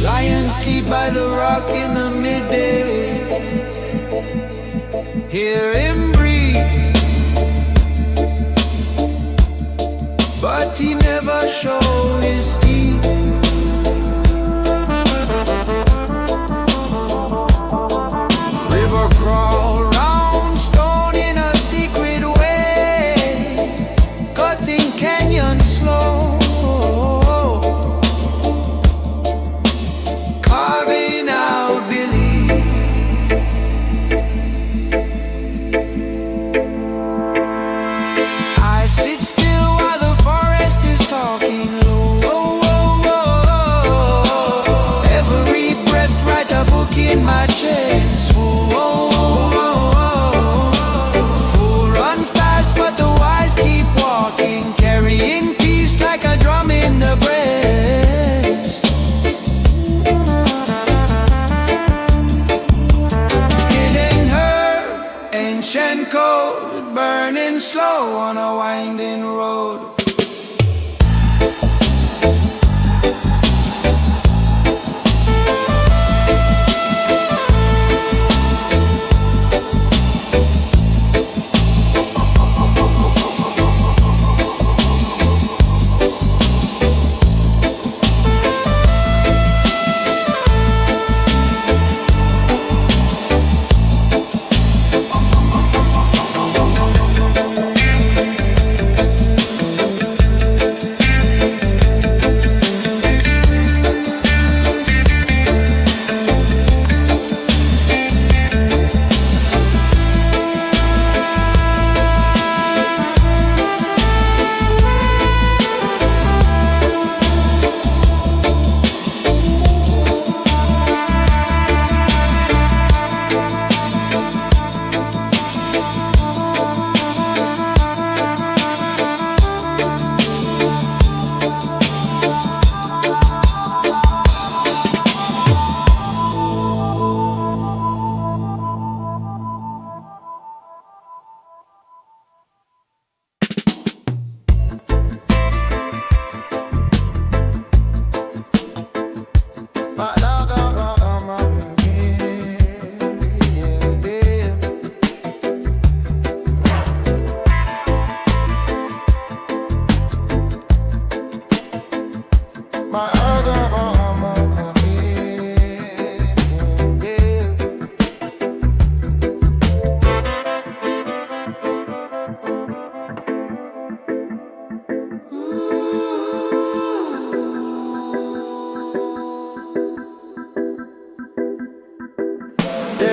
Lions sleep by the rock in the midday, hear him breathe, but he never showed his teeth. River crawl round stone in a secret way, cutting canyon slow.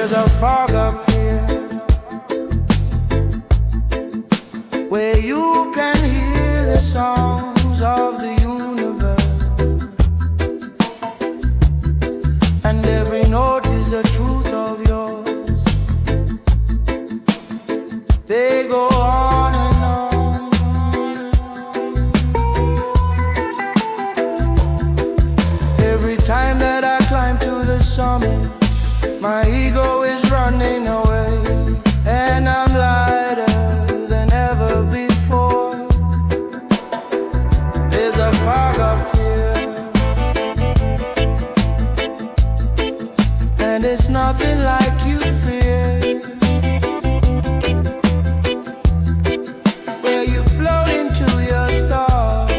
There's a fog up here where you can hear the songs of the universe, and every note is a truth of yours. They go on and on. Every time that I climb to the summit, my ego is running away, and I'm lighter than ever before. There's a fog up here, and it's nothing like you fear. Where you float into your thoughts,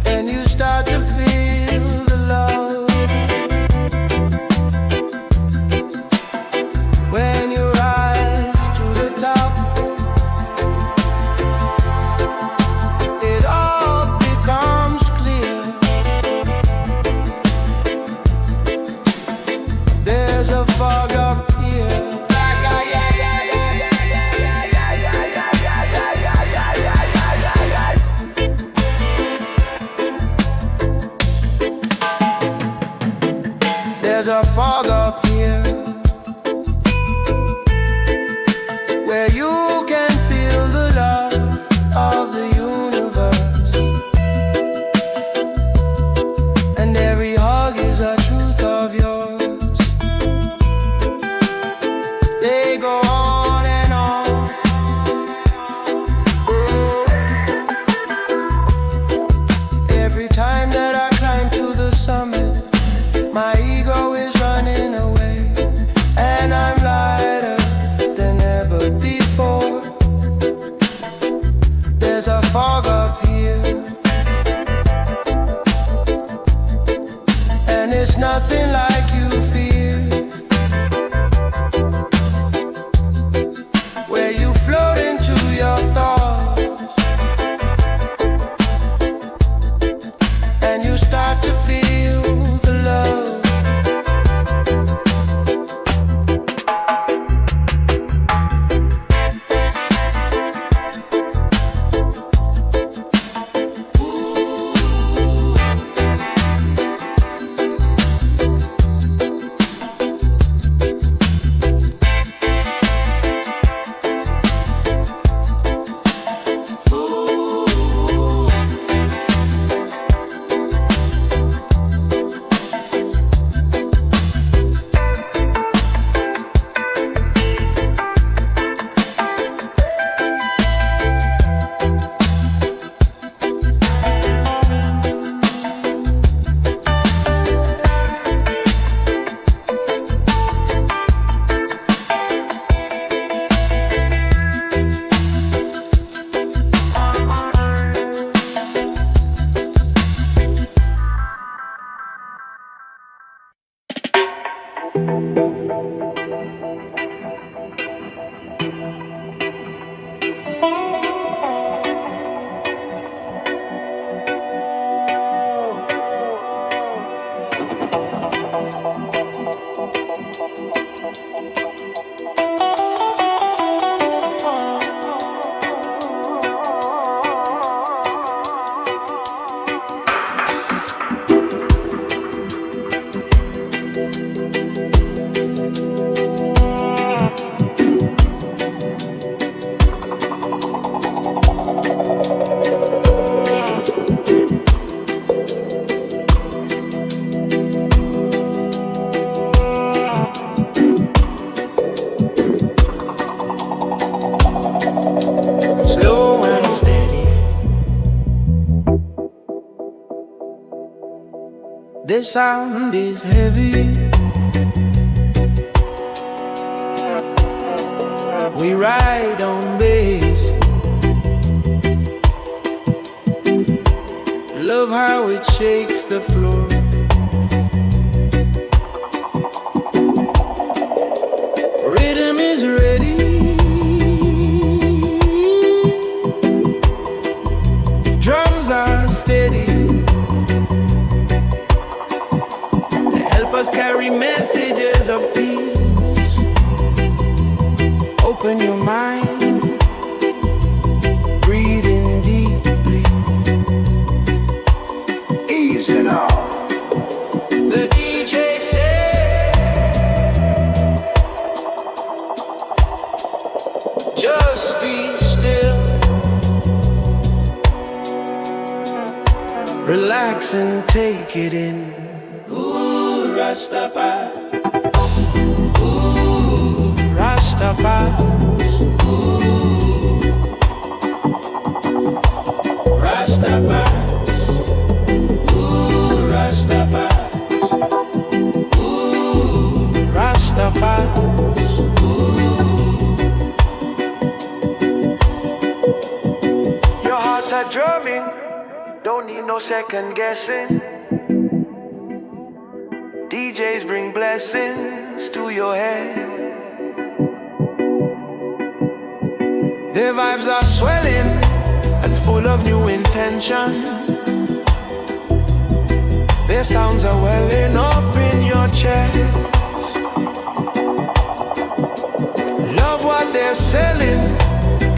and you start to feel the love. When you rise to the top, it all becomes clear. There's a fog up here. There's a fog up here where you can feel the love of the universe, and every hug is a truth of yours. They go on and on. Every time that I climb to the summit, my ego is running away, and I'm lighter than ever before. There's a fog up here, and it's nothing like you fear. Where you float into your thoughts, and you start to feel the love. This sound is heavy. We ride on bass. Love how it shakes the floor. Rhythm is ready. Drums are steady. They help Relax and take it in. Ooh, Rastafari. Rastafari. Rastafari. Ooh, Rastafari. Ooh, Rastafari. Your hearts are drumming, don't need no second guessing. DJs bring blessings to your head. Their vibes are swelling and full of new intention. Their sounds are welling up in your chest. Love what they're selling,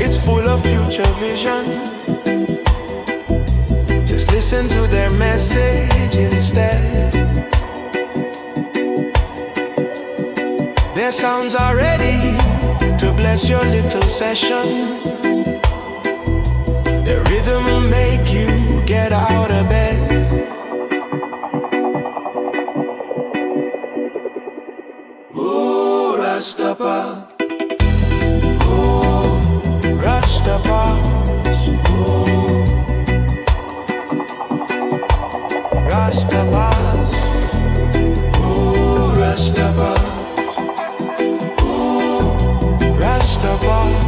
it's full of future vision. Just listen to their message instead. Their sounds are ready to bless your little session. Their rhythm will make you get out of bed. ooh, Rastafari. Ooh, Rastafari. Ooh, Rastafari. Ooh, Rastafari. Rastafari.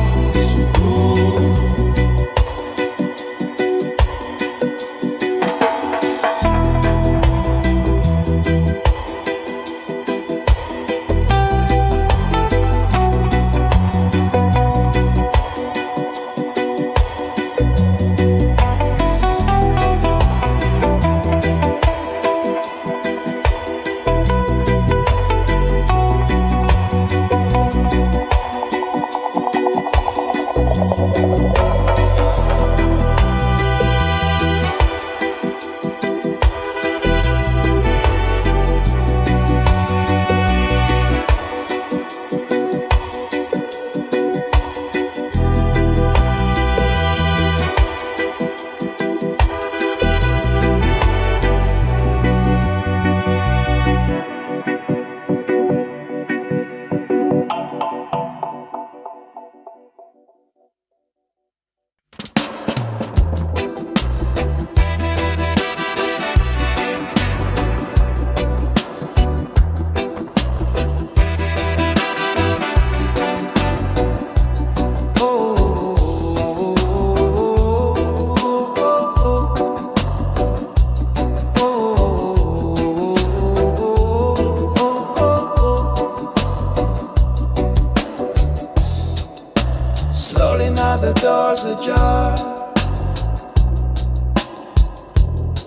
Slowly now the doors ajar.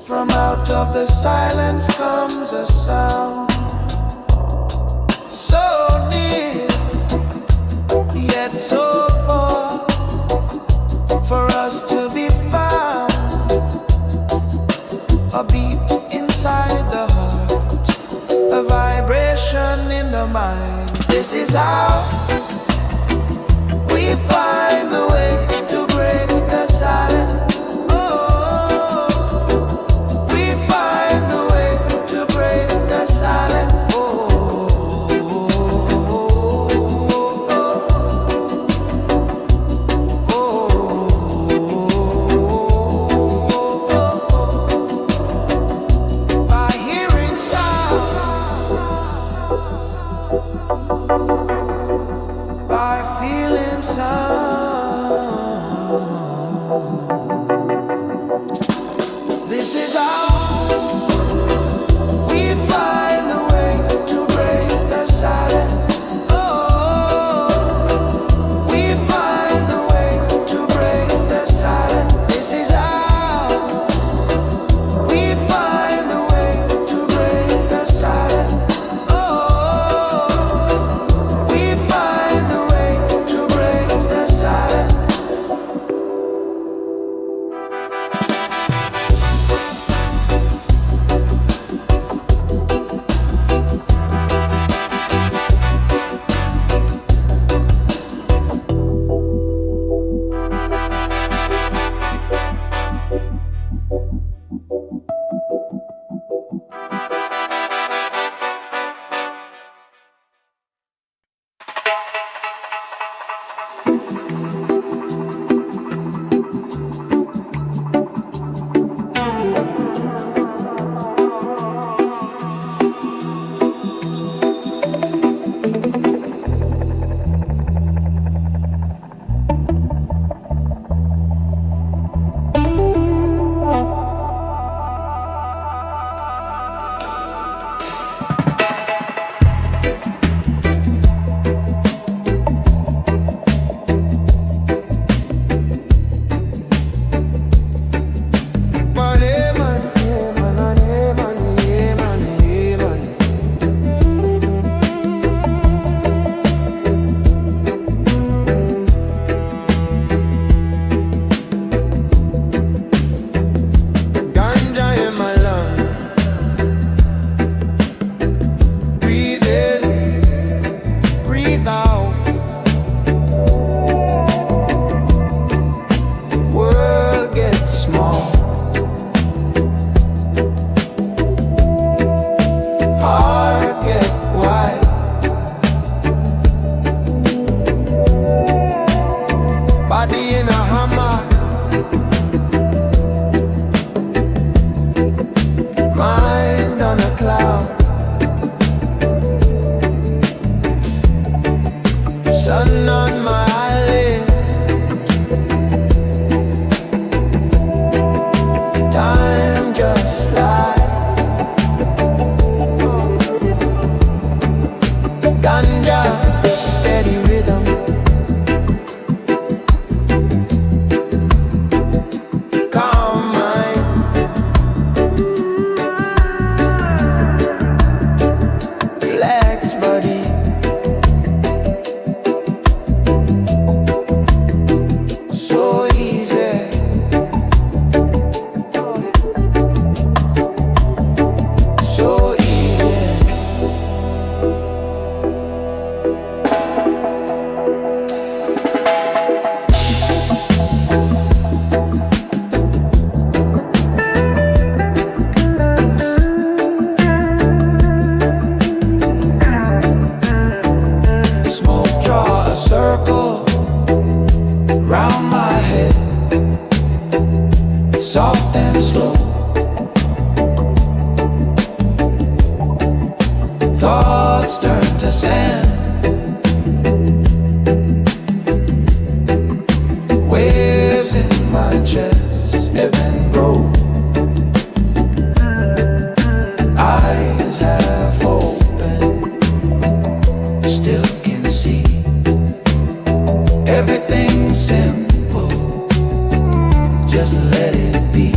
From out of the silence comes a sound, so near, yet so far, for us to be found. A beat inside the heart, a vibration in the mind. This is how we find the way to break the silence. Oh, we find the way to break the silence. Oh, by hearing sound, by feeling sound. This is how we find the way to break the silence. Oh, we find the way to break the silence. This is how we find the way to break the silence. Oh, we find the way to break the silence. soft and slow. Thoughts turn to sand. Waves in my chest ebb and grow. Eyes half open, still can see everything's simple. Just let it be.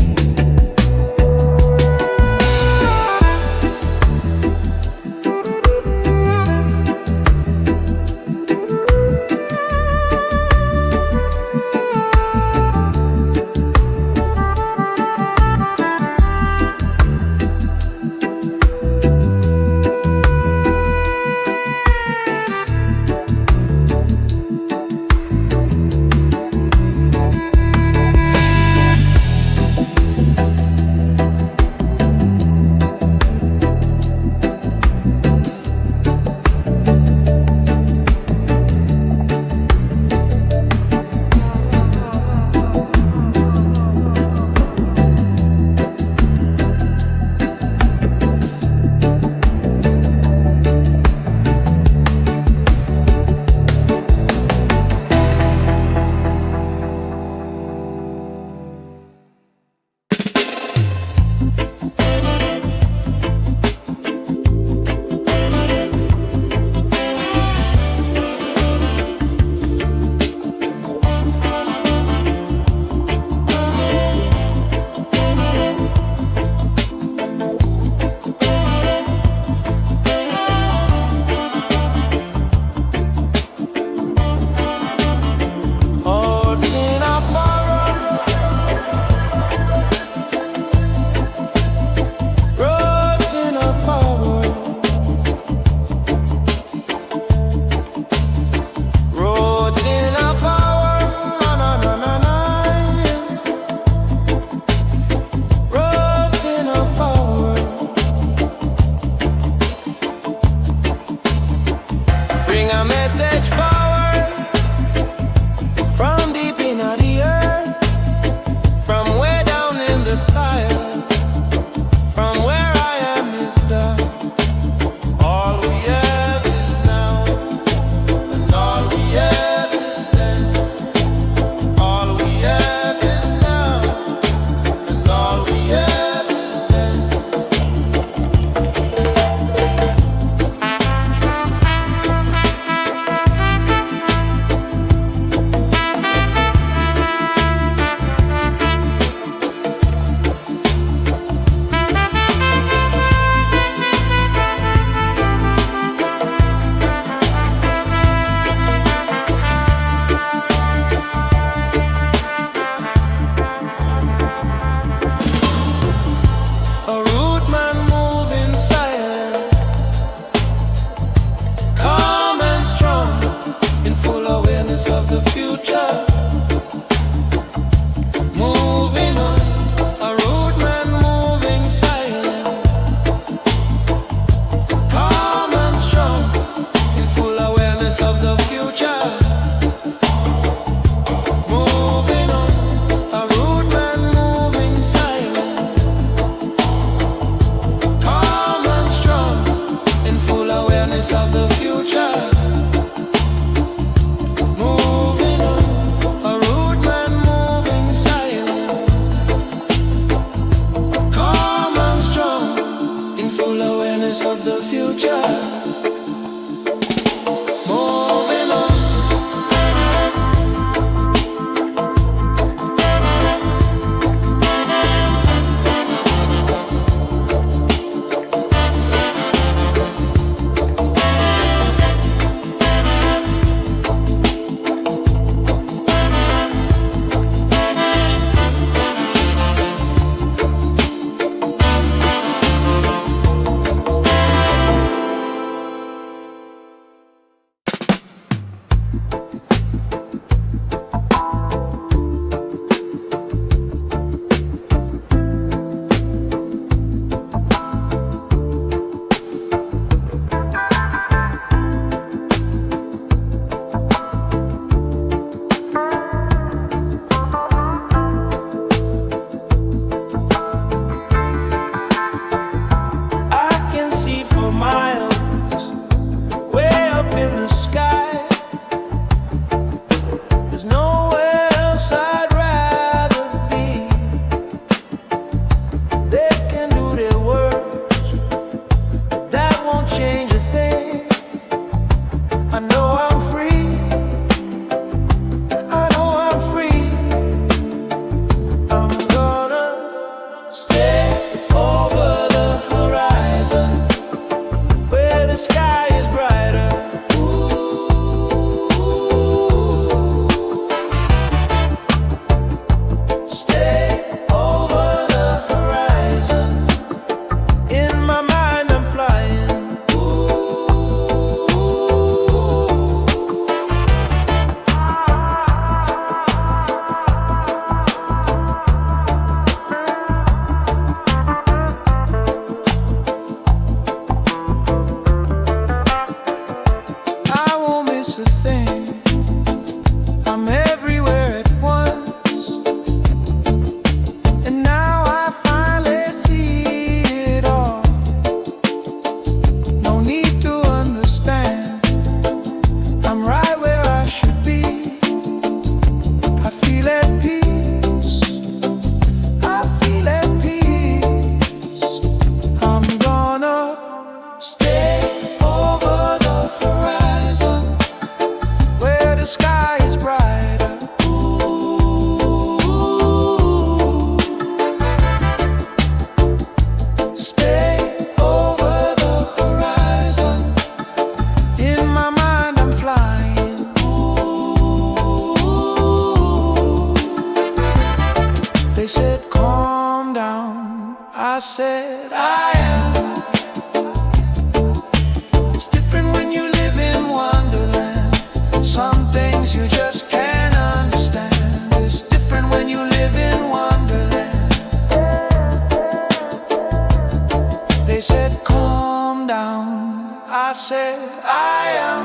down. I said I am. It's different when you live in Wonderland. Some things you just can't understand. It's different when you live in Wonderland. They said calm down. I said I am.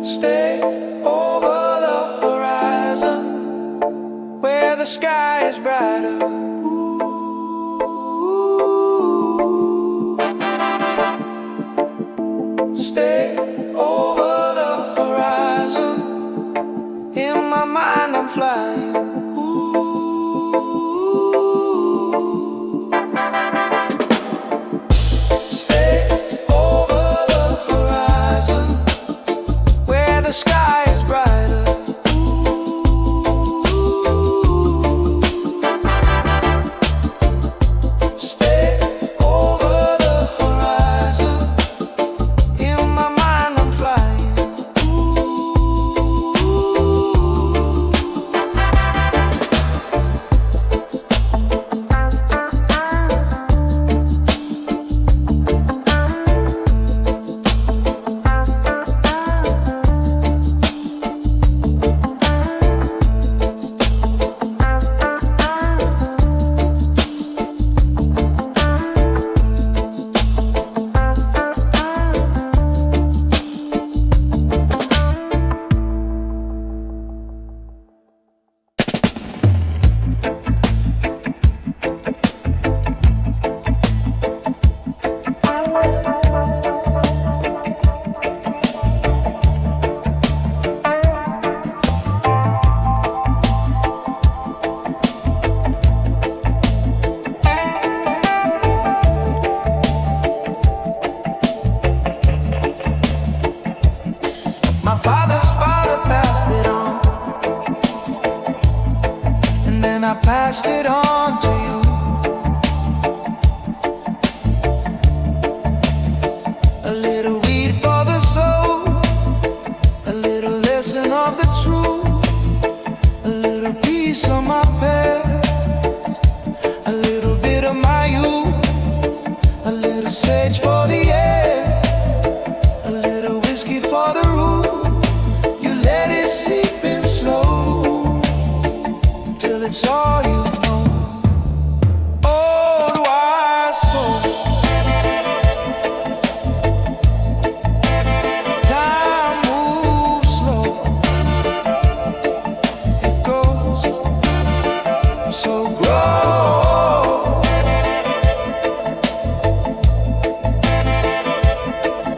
Stay over the horizon where the sky is brighter. Ooh. Stay over the horizon. In my mind I'm flying. Ooh. Stay over the horizon where the sky is brighter. Ooh. Stay over the horizon. In my mind I'm flying. Ooh. My father's father passed it on, and then I passed it on to you. A little weed for the soul, a little lesson of the truth, a little piece of my past, a little bit of my youth, a little sage for the air, a little whiskey for the root. Let it seep in slow till it's all you know. Old wise soul, time moves slow. It goes so grow.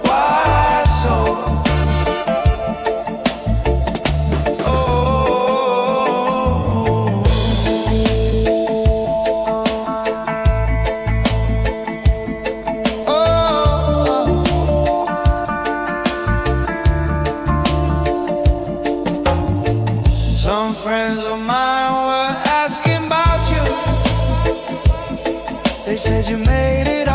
Wise soul. Some friends of mine were asking about you. They said you made it